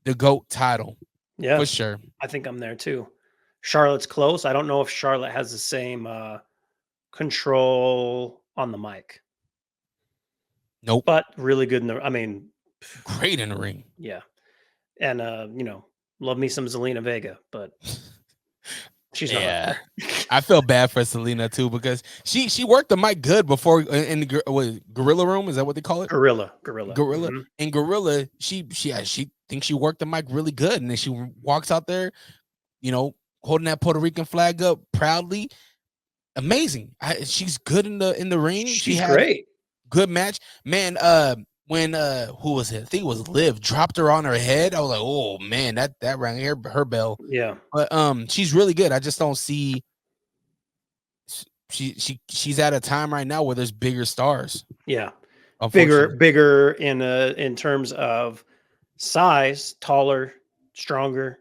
the GOAT title. Yeah, for sure. I think I'm there too. Charlotte's close. I don't know if Charlotte has the same control on the mic. Nope. But really good great in the ring. Yeah. And love me some Zelina Vega, but she's not. I feel bad for Selena too because she worked the mic good before in the Gorilla Room. Is that what they call it? Gorilla. In Gorilla, she thinks she worked the mic really good, and then she walks out there, holding that Puerto Rican flag up proudly. Amazing. She's good in the ring. She's great. Good match, man. When who was it? I think it was Liv dropped her on her head. I was like, oh man, that rang her bell. Yeah. But she's really good. I just don't see she's at a time right now where there's bigger stars. Yeah. Bigger in terms of size, taller, stronger.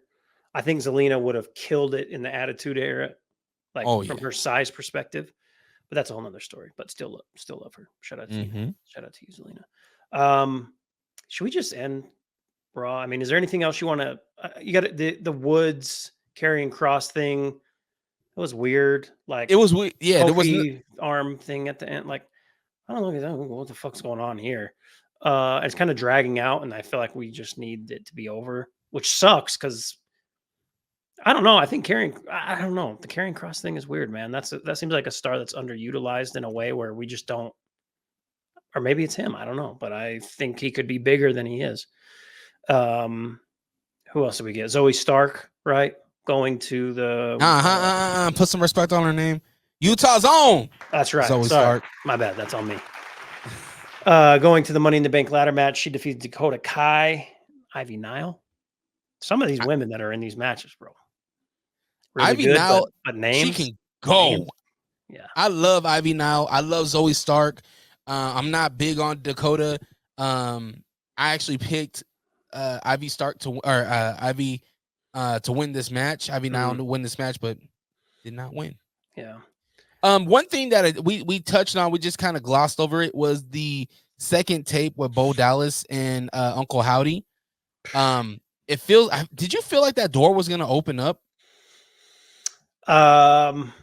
I think Zelina would have killed it in the Attitude Era, from her size perspective. But that's a whole nother story. But still love her. Shout out to you. Shout out to you, Zelina. Should we just end Raw? I mean, is there anything else you want to? You got the Woods carrying cross thing. It was weird. Like it was weird. Yeah, there was arm thing at the end. Like I don't know what the fuck's going on here. It's kind of dragging out, and I feel like we just need it to be over, which sucks because I don't know. I think I don't know. The carrying cross thing is weird, man. That seems like a star that's underutilized in a way where we just don't, or maybe it's him. I don't know, but I think he could be bigger than he is. Who else did we get? Zoe Stark, right? Going to the Put some respect on her name. Utah's own. That's right. Zoe Sorry. Stark. My bad. That's on me. Going to the Money in the Bank ladder match, she defeated Dakota Kai, Ivy Nile. Some of these women that are in these matches, bro. Really Ivy good, Nile, but names. she can go. Names. Yeah. I love Ivy Nile. I love Zoe Stark. I'm not big on Dakota. I actually picked Ivy Stark to win this match. Ivy Nile to win this match, but did not win. Yeah. One thing that we touched on, we just kind of glossed over it, was the second tape with Bo Dallas and Uncle Howdy. Did you feel like that door was gonna open up?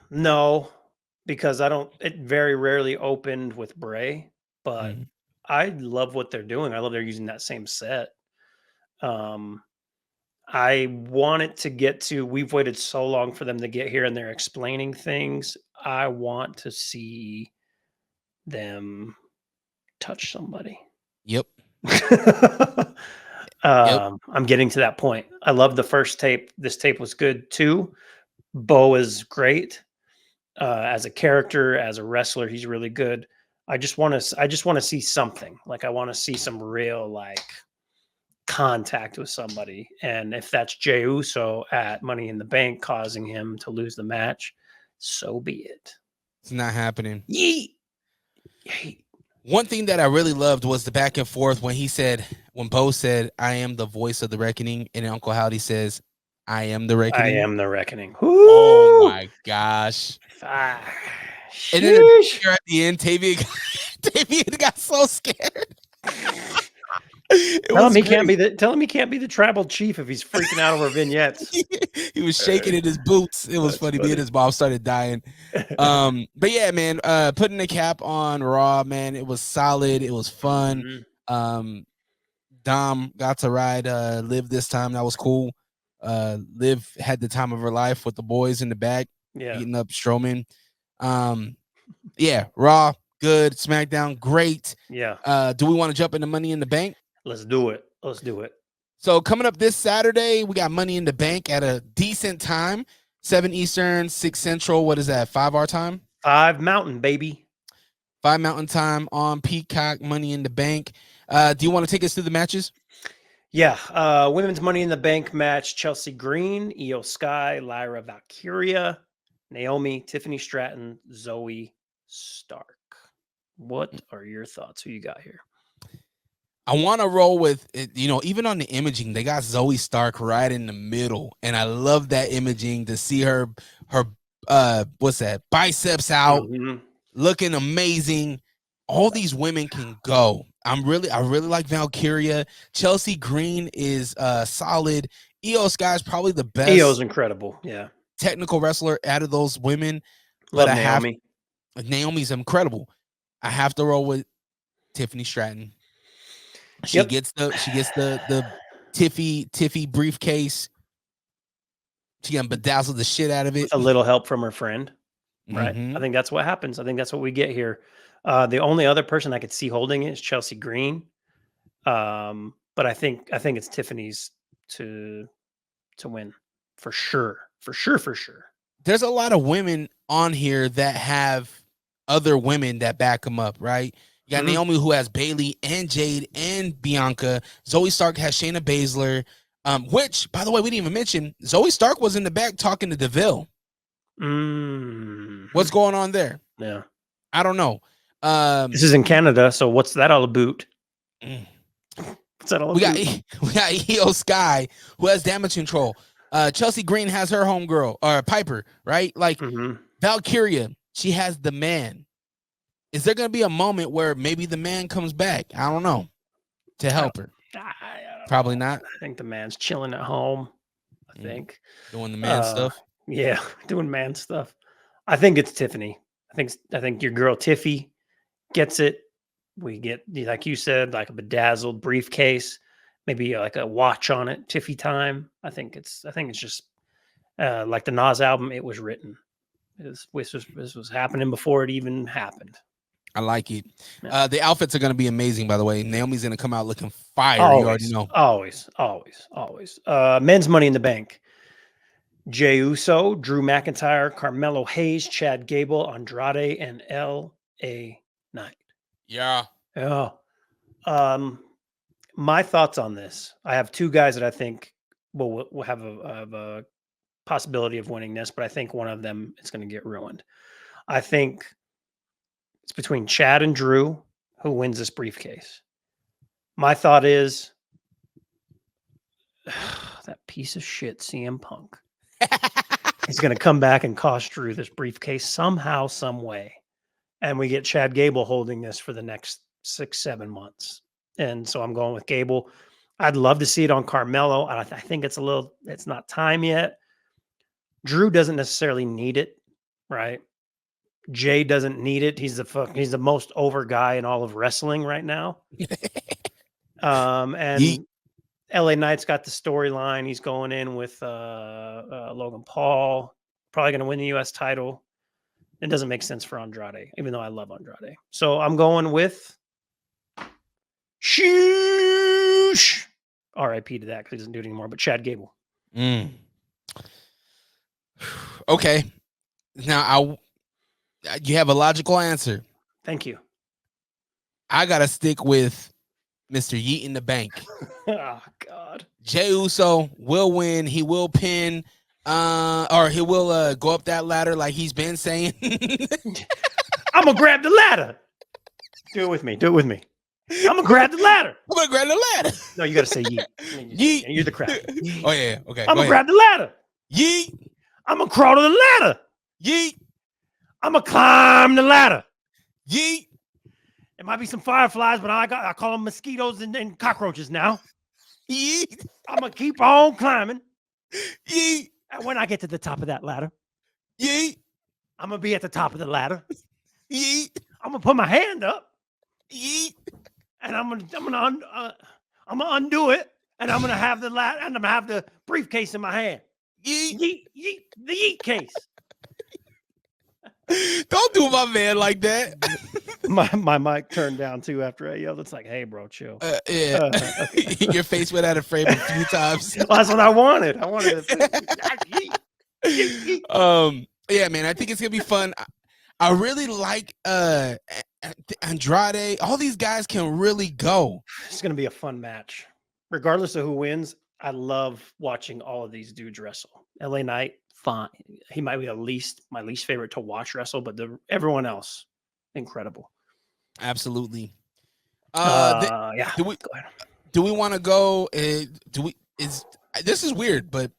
No, because it very rarely opened with Bray, but I love what they're doing. I love they're using that same set. I want it to get to, we've waited so long for them to get here and they're explaining things. I want to see them touch somebody. Yep. I'm getting to that point. I love the first tape. This tape was good too. Bo is great as a character, as a wrestler. He's really good. I just want to see something. Like I want to see some real like contact with somebody. And if that's Jey Uso at Money in the Bank causing him to lose the match, so be it. It's not happening. Yeet. One thing that I really loved was the back and forth when Bo said, "I am the voice of the reckoning," and Uncle Howdy says, "I am the reckoning." I am the reckoning. Oh my gosh. And then at the end, Tavian got so scared. Tell him he can't be the tribal chief if he's freaking out over vignettes. He was shaking in his boots. It was funny. Me and his mom started dying. But yeah, man, putting the cap on Raw, man, it was solid. It was fun. Dom got to ride Liv this time. That was cool. Liv had the time of her life with the boys in the back, beating up Strowman. Yeah, Raw, good. SmackDown, great. Yeah. Do we want to jump into Money in the Bank? Let's do it. So coming up this Saturday, we got Money in the Bank at a decent time, 7 Eastern, 6 Central. What is that, 5 our time? 5 Mountain, baby. 5 Mountain time on Peacock, Money in the Bank. Do you want to take us through the matches? Yeah. Women's Money in the Bank match, Chelsea Green, Io Sky, Lyra Valkyria, Naomi, Tiffany Stratton, Zoe Stark. What are your thoughts? Who you got here? I want to roll with, even on the imaging, they got Zoe Stark right in the middle. And I love that imaging to see her biceps out, looking amazing. All these women can go. I really like Valkyria. Chelsea Green is solid. Io Sky's probably the best. Io's incredible. Yeah. Technical wrestler out of those women. Love Naomi. Naomi's incredible. I have to roll with Tiffany Stratton. She gets the Tiffy briefcase. She can bedazzle the shit out of it. With a little help from her friend. Right. I think that's what happens. I think that's what we get here. The only other person I could see holding it is Chelsea Green. But I think it's Tiffany's to win for sure. For sure. There's a lot of women on here that have other women that back them up, right? You got Naomi, who has Bailey and Jade and Bianca. Zoe Stark has Shayna Baszler, which, by the way, we didn't even mention. Zoe Stark was in the back talking to DeVille. What's going on there? Yeah. I don't know. This is in Canada, so what's that all about? What's that all about? We got Io Sky, who has damage control. Chelsea Green has her homegirl, or Piper, right? Like Valkyria, she has the man. Is there going to be a moment where maybe the man comes back? I don't know. To help her. Probably not. I think the man's chilling at home. I think. Doing the man stuff. Yeah, doing man stuff. I think it's Tiffany. I think your girl Tiffy gets it. We get, like you said, like a bedazzled briefcase, maybe like a watch on it, Tiffy time. I think it's just Like the Nas album, it was written. This was happening before it even happened. I like it. Yeah. The outfits are going to be amazing, by the way. Naomi's going to come out looking fire. Always, you already know. Always. Men's Money in the Bank. Jey Uso, Drew McIntyre, Carmelo Hayes, Chad Gable, Andrade, and L.A. Knight. Yeah. Yeah. My thoughts on this. I have two guys that I think will have a possibility of winning this, but I think one of them is going to get ruined. I think it's between Chad and Drew who wins this briefcase. My thought is that piece of shit CM Punk. He's going to come back and cost Drew this briefcase somehow, some way. And we get Chad Gable holding this for the next 6-7 months. And so I'm going with Gable. I'd love to see it on Carmelo. I think it's not time yet. Drew doesn't necessarily need it, right? Jay doesn't need it. He's the most over guy in all of wrestling right now. And LA Knight's got the storyline. He's going in with Logan Paul, probably going to win the U.S. title. It doesn't make sense for Andrade, even though I love Andrade. So I'm going with Sheesh. R.I.P. to that because he doesn't do it anymore. But Chad Gable. Okay. Now you have a logical answer. Thank you. I gotta stick with Mr. Yeet in the Bank. Oh God. Jey Uso will win. He will pin, or he will go up that ladder like he's been saying. I'm gonna grab the ladder. Do it with me. I'm gonna grab the ladder. No, you gotta say yeet. Yeet. You're the crowd. Oh yeah. Okay. I'm gonna grab the ladder. Yeet. I'm gonna crawl to the ladder. Yeet. I'm gonna climb the ladder. Yeet. It might be some fireflies, but I call them mosquitoes and cockroaches now. Yeet. I'm gonna keep on climbing. Yeet. And when I get to the top of that ladder, yeet. I'm gonna be at the top of the ladder. Yeet. I'm gonna put my hand up. Yeet. And I'm gonna undo it, and I'm gonna have the ladder, and I'm gonna have the briefcase in my hand. Yeet. Yeet, yeet, the yeet case. Don't do my man like that. My mic turned down too after I yelled. It's like, hey, bro, chill. Yeah. Your face went out of frame a few times. Well, that's what I wanted. I wanted to. Yeah, man. I think it's gonna be fun. I really like Andrade. All these guys can really go. It's gonna be a fun match, regardless of who wins. I love watching all of these dudes wrestle. LA Knight, fine. He might be my least favorite to watch wrestle, but everyone else, incredible. Absolutely. Yeah. Do we want to go? This is weird, but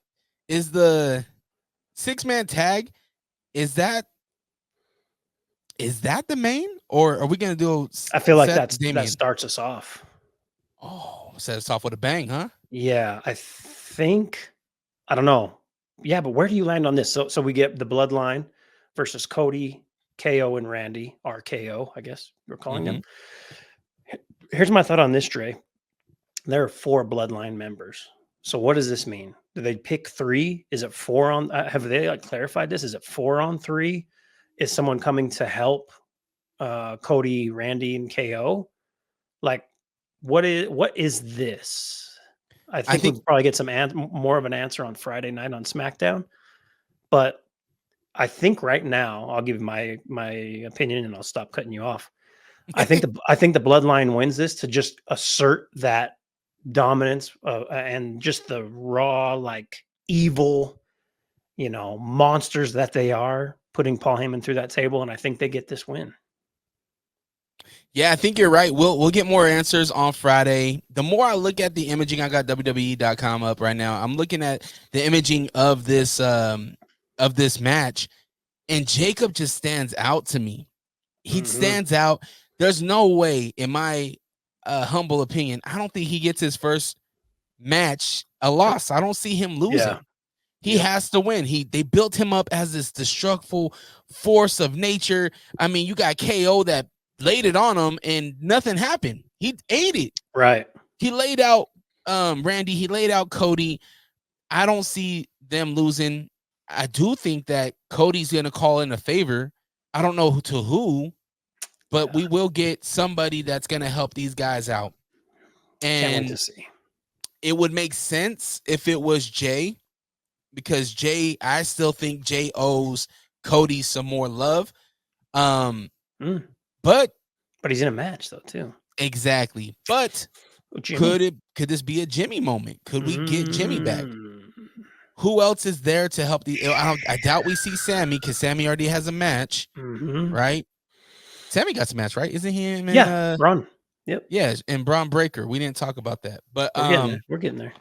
is the 6-man tag? Is that the main, or are we gonna do? I feel like that starts us off. Oh, set us off with a bang, huh? Yeah, I think. I don't know. Yeah, but where do you land on this? So we get the Bloodline versus Cody, KO, and Randy. RKO, I guess we're calling them. Here's my thought on this, Dre. There are 4 Bloodline members. So what does this mean? Do they pick 3? Is it 4 on? Have they clarified this? Is it 4 on 3? Is someone coming to help Cody, Randy, and KO? Like, what is this? I think we'll probably get some more of an answer on Friday night on SmackDown. But I think right now, I'll give you my opinion, and I'll stop cutting you off. I think the Bloodline wins this to just assert that dominance and just the raw, like, evil, monsters that they are, putting Paul Heyman through that table, and I think they get this win. Yeah, I think you're right. We'll get more answers on Friday. The more I look at the imaging, I got WWE.com up right now. I'm looking at the imaging of this match, and Jacob just stands out to me. He stands out. There's no way, in my humble opinion, I don't think he gets his first match a loss. I don't see him losing. Yeah. He has to win. They built him up as this destructive force of nature. I mean, you got KO that laid it on him and nothing happened. He ate it. Right. He laid out Randy. He laid out Cody. I don't see them losing. I do think that Cody's going to call in a favor. I don't know to who, but we will get somebody that's going to help these guys out. Can't wait to And see. it would make sense if it was Jay, because I still think Jay owes Cody some more love. But he's in a match though too. Exactly. But could this be a Jimmy moment? Could we get Jimmy back? Who else is there to help I doubt we see Sammy, because Sammy already has a match, right? Sammy got some match, right? Isn't he in Braun? Yep. Yeah, and Braun Breaker. We didn't talk about that, but we're getting there.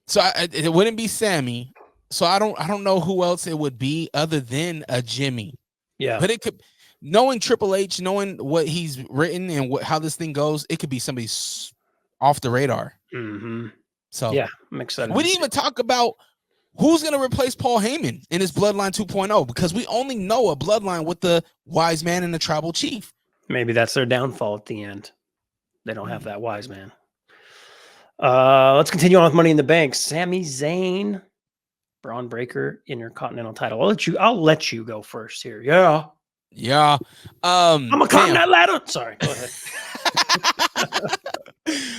So it wouldn't be Sammy. So I don't know who else it would be other than a Jimmy. Yeah, but it could. Knowing Triple H, knowing what he's written and how this thing goes, it could be somebody off the radar. So yeah, I'm excited. We didn't even talk about who's going to replace Paul Heyman in his Bloodline 2.0, because we only know a Bloodline with the Wise Man and the Tribal Chief. Maybe that's their downfall at the end. They don't have that Wise Man. Let's continue on with Money in the Bank. Sami Zayn, Braun Breaker, Intercontinental title. I'll let you go first here. Yeah. I'm a climb that ladder. Sorry, go ahead.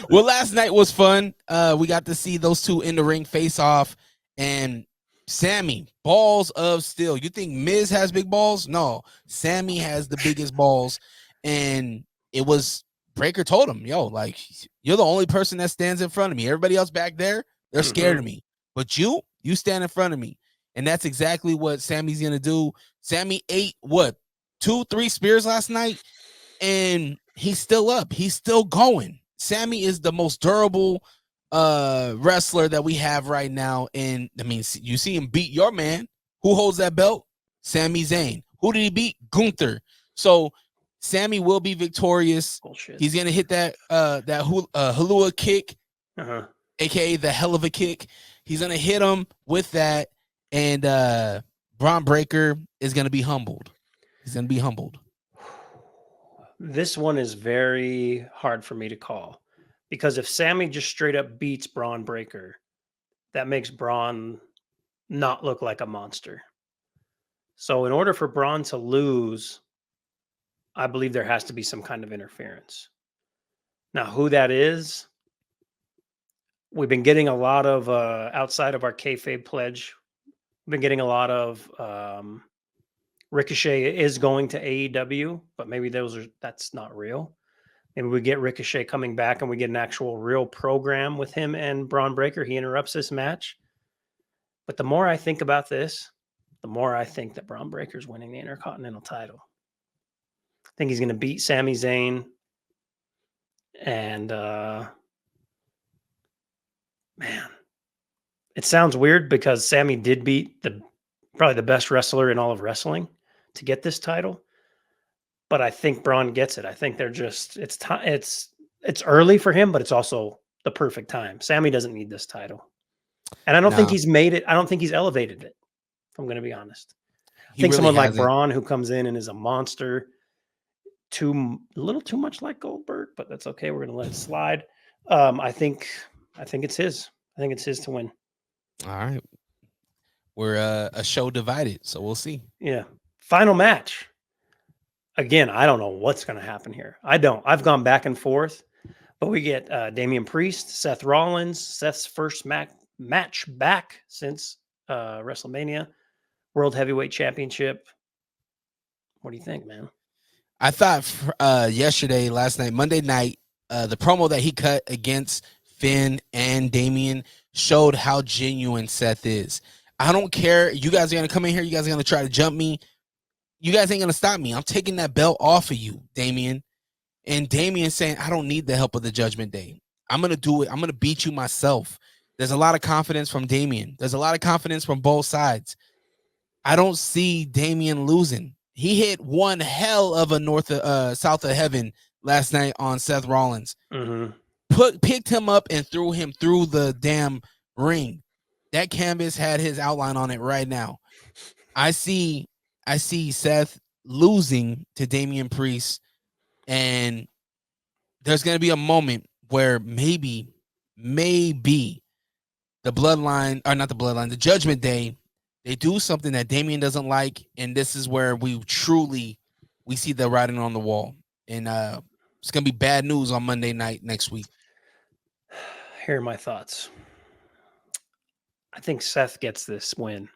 Well, last night was fun. We got to see those two in the ring face off, and Sammy, balls of steel. You think Miz has big balls? No, Sammy has the biggest balls, and it was Breaker told him, yo, like, you're the only person that stands in front of me. Everybody else back there, they're scared of me, but you stand in front of me. And that's exactly what Sammy's gonna do. Sammy ate 2-3 spears last night, and he's still up. He's still going. Sammy is the most durable wrestler that we have right now. And I mean, you see him beat your man. Who holds that belt? Sami Zayn. Who did he beat? Gunther. So Sammy will be victorious. Bullshit. He's gonna hit that Halua kick, aka the hell of a kick. He's gonna hit him with that, and Braun Breaker is gonna be humbled. He's going to be humbled. This one is very hard for me to call, because if Sammy just straight up beats Braun Breaker, that makes Braun not look like a monster. So in order for Braun to lose, I believe there has to be some kind of interference. Now, who that is, we've been getting a lot of, outside of our kayfabe pledge, we've been getting a lot of, Ricochet is going to AEW, but maybe that's not real. Maybe we get Ricochet coming back and we get an actual real program with him and Braun Breaker. He interrupts this match. But the more I think about this, the more I think that Braun Breaker's winning the Intercontinental title. I think he's going to beat Sami Zayn. And, man, it sounds weird because Sammy did beat probably the best wrestler in all of wrestling to get this title, but I think Braun gets it. I think they're just it's early for him, but it's also the perfect time. Sammy doesn't need this title, and I don't think he's made it. I don't think he's elevated it. If I'm going to be honest, I think someone like Braun, who comes in and is a monster, a little too much like Goldberg, but that's okay. We're going to let it slide. I think it's his. I think it's his to win. All right. We're a show divided, so we'll see. Yeah. Final match. Again, I don't know what's going to happen here. I've gone back and forth, but we get Damian Priest, Seth Rollins, Seth's first match back since WrestleMania, World Heavyweight Championship. What do you think, man? I thought last night, Monday night, the promo that he cut against Finn and Damian showed how genuine Seth is. I don't care. You guys are going to come in here. You guys are going to try to jump me. You guys ain't going to stop me. I'm taking that belt off of you, Damian. And Damian saying, I don't need the help of the Judgment Day. I'm going to do it. I'm going to beat you myself. There's a lot of confidence from Damian. There's a lot of confidence from both sides. I don't see Damian losing. He hit one hell of a south of heaven last night on Seth Rollins. Picked him up and threw him through the damn ring. That canvas had his outline on it right now. I see Seth losing to Damian Priest, and there's going to be a moment where maybe the Judgment Day they do something that Damian doesn't like, and this is where we see the writing on the wall. And it's gonna be bad news on Monday night next week. Here are my thoughts. I think Seth gets this win.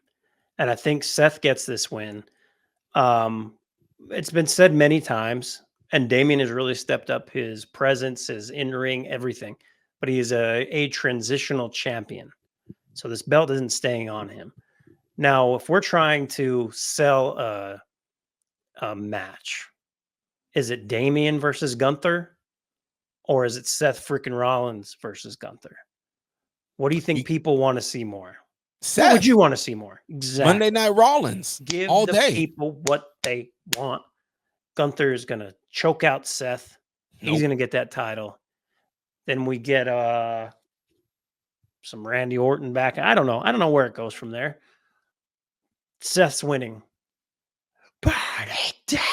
And I think Seth gets this win. It's been said many times, and Damian has really stepped up his presence, his in-ring, everything. But he is a transitional champion. So this belt isn't staying on him. Now, if we're trying to sell a match, is it Damian versus Gunther? Or is it Seth freaking Rollins versus Gunther? What do you think people want to see more? Seth. What would you want to see more? Exactly. Monday Night Rollins. Give all the day. people what they want. Gunther is going to choke out Seth. He's going to get that title. Then we get some Randy Orton back. I don't know where it goes from there. Seth's winning. Burn it down.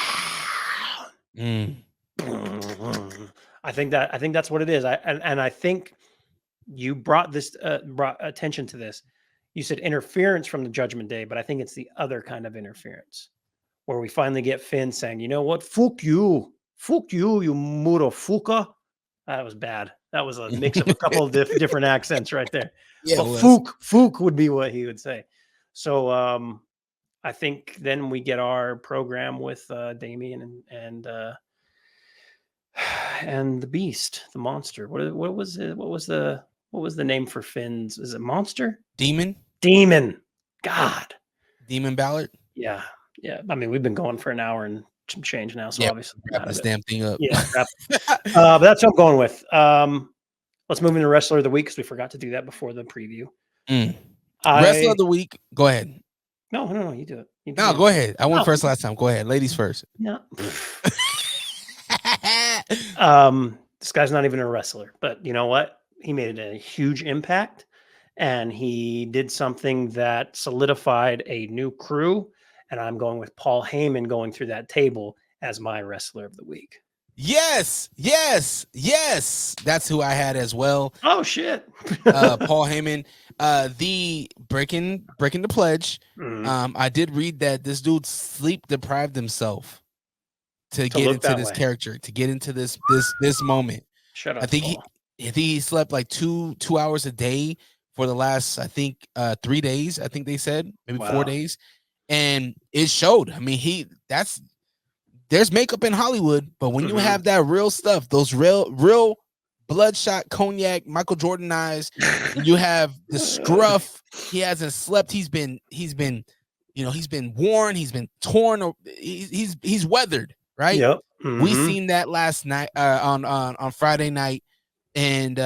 I think that's what it is. I think you brought attention to this. You said interference from the Judgment Day, but I think it's the other kind of interference where we finally get Finn saying, "You know what? Fuck you, you motherfucker." That was bad. That was a mix of a couple of different accents right there. Yeah, but Fook would be what he would say. So I think then we get our program with Damian and the Beast, the monster. What was it? What was the name for Finn's? Is it Monster? Demon. God. Demon Ballard. Yeah. I mean, we've been going for an hour and some change now, so obviously wrap this damn thing up. Yeah. But that's what I'm going with. Let's move into Wrestler of the Week because we forgot to do that before the preview. Wrestler of the Week. Go ahead. No, you do it. Go ahead. I went first last time. Go ahead. Ladies first. No. This guy's not even a wrestler, but you know what? He made a huge impact, and he did something that solidified a new crew. And I'm going with Paul Heyman going through that table as my Wrestler of the Week. Yes. That's who I had as well. Oh shit. Paul Heyman, the breaking the pledge. I did read that this dude sleep deprived himself to get into this character, to get into this moment. Shut up. I think he slept like two hours a day for the last 3 days. I think they said maybe 4 days, and it showed. I mean, there's makeup in Hollywood, but when you have that real stuff, those real bloodshot cognac Michael Jordan eyes, and you have the scruff, he hasn't slept. He's been worn, he's been torn, he's weathered. Right. Yep. We seen that last night on Friday night, and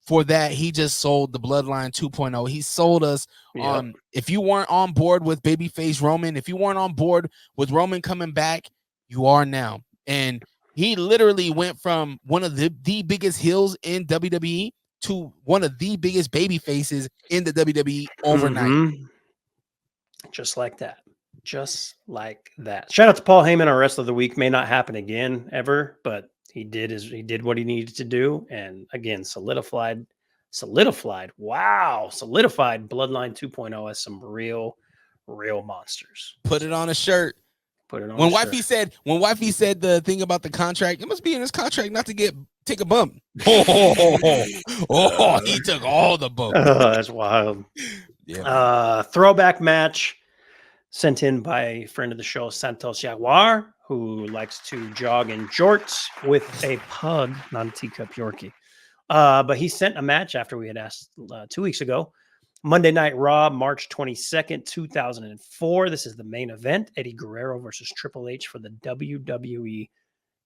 for that he just sold the Bloodline 2.0. He sold us on. If you weren't on board with babyface Roman, if you weren't on board with Roman coming back, you are now. And he literally went from one of the biggest heels in WWE to one of the biggest baby faces in the WWE overnight. Just like that. Shout out to Paul Heyman, our Wrestler of the Week. May not happen again ever, but he did what he needed to do, and again solidified Bloodline 2.0 as some real monsters. Put it on a shirt. Put it on. When Wifey said the thing about the contract, it must be in his contract not to take a bump. He took all the bumps. That's wild. Yeah. Throwback match sent in by a friend of the show, Santos Jaguar, who likes to jog in jorts with a pug, not a teacup Yorkie. But he sent a match after we had asked 2 weeks ago. Monday Night Raw, March 22nd, 2004. This is the main event. Eddie Guerrero versus Triple H for the WWE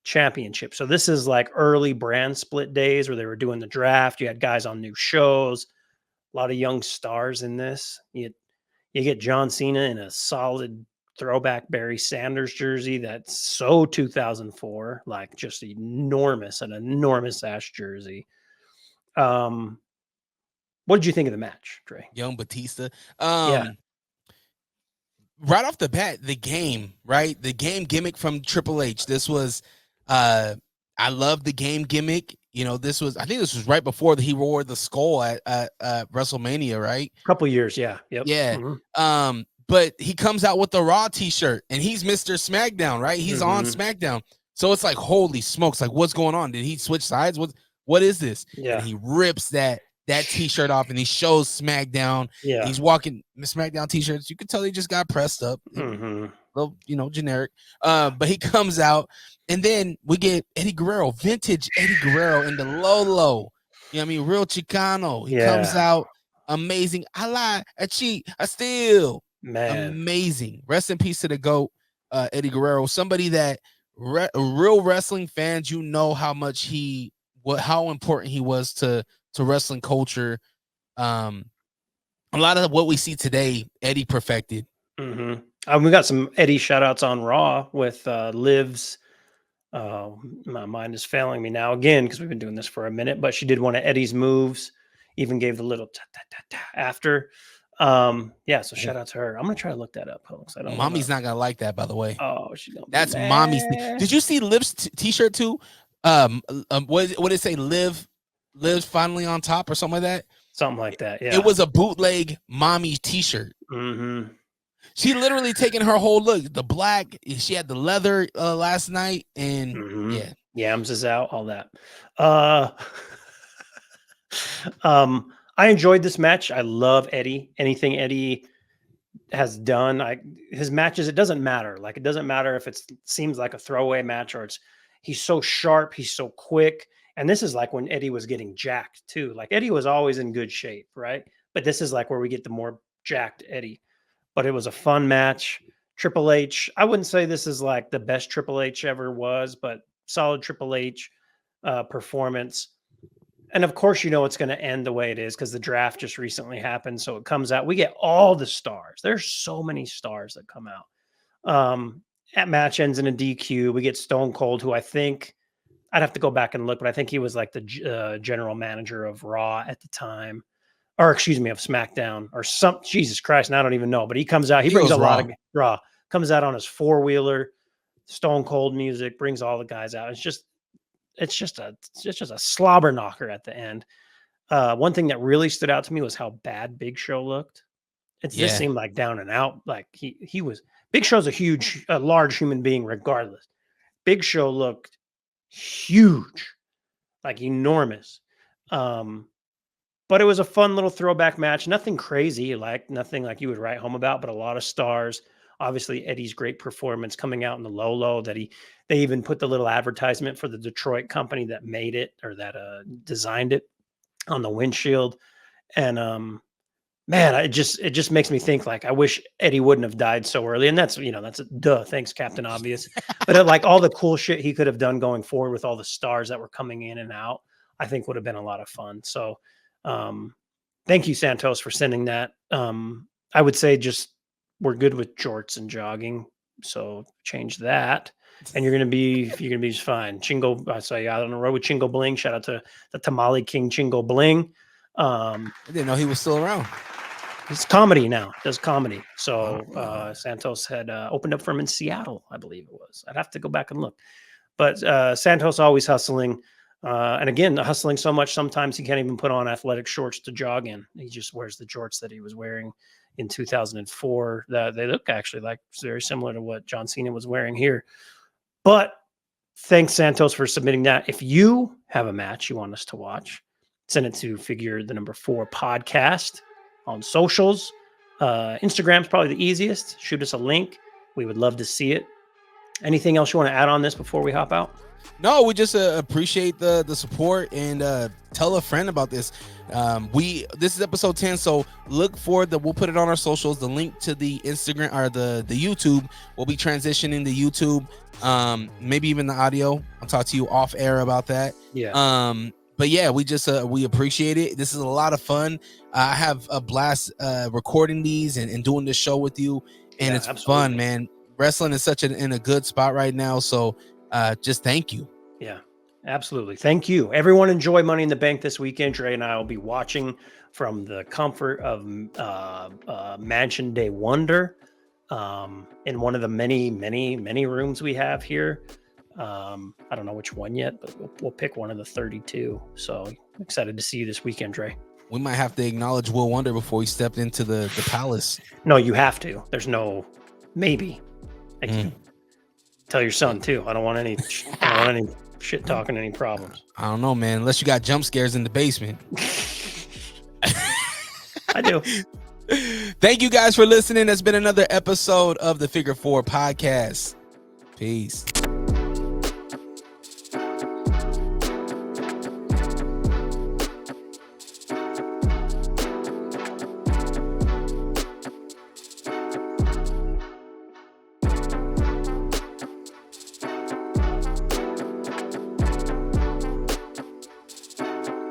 Championship. So this is like early brand split days where they were doing the draft. You had guys on new shows, a lot of young stars in this. You get John Cena in a solid throwback Barry Sanders jersey that's so 2004, like just an enormous ass jersey. What did you think of the match, Dre? Young Batista. Right off the bat, the game gimmick from Triple H. This was I love the game gimmick. I think this was right before he wore the skull at WrestleMania, right? A couple years, yeah. Yep. Yeah. but he comes out with the Raw t-shirt and he's Mr. SmackDown, right? He's on SmackDown. So it's like, holy smokes, like what's going on? Did he switch sides? What is this? Yeah. And he rips that t-shirt off and he shows SmackDown. Yeah. He's walking SmackDown t-shirts. You can tell he just got pressed up. Little, generic. But he comes out and then we get Eddie Guerrero, vintage Eddie Guerrero in the Lolo. You know what I mean? Real Chicano. He comes out amazing. I lie, I cheat, I steal. Man. Amazing. Rest in peace to the GOAT, Eddie Guerrero. Somebody that real wrestling fans, how much how important he was to wrestling culture. A lot of what we see today, Eddie perfected. We got some Eddie shout outs on Raw with Liv's. My mind is failing me now again because we've been doing this for a minute, but she did one of Eddie's moves, even gave the little after. So shout out to her. I'm gonna try to look that up, folks. Mommy's not gonna like that, by the way. Oh, she's gonna that's Mommy's thing. Did you see Liv's t-shirt too? What did it say? Live's finally on top or something like that. Something like that. Yeah, it was a bootleg Mommy t-shirt. She literally taking her whole look. The black. She had the leather last night, and Yams is out. All that. I enjoyed this match. I love Eddie. Anything Eddie has done, his matches, it doesn't matter. Like, it doesn't matter if it seems like a throwaway match or he's so sharp, he's so quick. And this is like when Eddie was getting jacked too. Like, Eddie was always in good shape, right? But this is like where we get the more jacked Eddie. But it was a fun match. Triple H, I wouldn't say this is like the best Triple H ever was, but solid Triple H performance. And of course, it's going to end the way it is because the draft just recently happened. So it comes out. We get all the stars. There's so many stars that come out. That match ends in a DQ. We get Stone Cold, who I think I'd have to go back and look, but I think he was like the general manager of Raw at the time, or excuse me, of SmackDown or some. Jesus Christ, and I don't even know. But he comes out. He brings a lot of Raw. Comes out on his 4-wheeler, Stone Cold music, brings all the guys out. It's just a slobber knocker at the end. One thing that really stood out to me was how bad Big Show looked. It just seemed like down and out. Like he was. Big Show's a large human being, regardless. Big Show looked huge, like enormous. But it was a fun little throwback match. Nothing crazy, nothing like you would write home about, but a lot of stars. Obviously, Eddie's great performance coming out in the Lolo. They even put the little advertisement for the Detroit company that made it or that designed it on the windshield. And man, it just makes me think, like, I wish Eddie wouldn't have died so early. And that's duh. Thanks, Captain Obvious. But like all the cool shit he could have done going forward with all the stars that were coming in and out, I think would have been a lot of fun. So thank you, Santos, for sending that. I would say we're good with jorts and jogging, so change that, and you're gonna be just fine. Chingo, I saw you out on the road with Chingo Bling. Shout out to the Tamale King, Chingo Bling. I didn't know he was still around. He's comedy now, does comedy. So Santos had opened up for him in Seattle, I believe it was. I'd have to go back and look, but Santos always hustling. And again, hustling so much, sometimes he can't even put on athletic shorts to jog in. He just wears the jorts that he was wearing in 2004. They look actually like very similar to what John Cena was wearing here. But thanks, Santos, for submitting that. If you have a match you want us to watch, send it to Figure 4 Podcast on socials. Instagram's probably the easiest. Shoot us a link. We would love to see it. Anything else you want to add on this before we hop out? No, we just appreciate the support and tell a friend about this. This is episode 10, so look forward we'll put it on our socials. The link to the Instagram or the YouTube will be transitioning to YouTube. Maybe even the audio. I'll talk to you off air about that. Yeah. But yeah, we appreciate it. This is a lot of fun. I have a blast recording these and doing this show with you, and it's absolutely fun, man. Wrestling is in a good spot right now, so just thank you. Yeah, absolutely. Thank you. Everyone enjoy Money in the Bank this weekend. Dre and I will be watching from the comfort of Mansion Day Wonder in one of the many, many, many rooms we have here. I don't know which one yet, but we'll pick one of the 32. So I'm excited to see you this weekend, Dre. We might have to acknowledge Will Wonder before he stepped into the palace. No, you have to. There's no maybe. Tell your son too. I don't want any shit talking, any problems. I don't know, man. Unless you got jump scares in the basement. I do. Thank you guys for listening. That's been another episode of the Figure 4 podcast. Peace.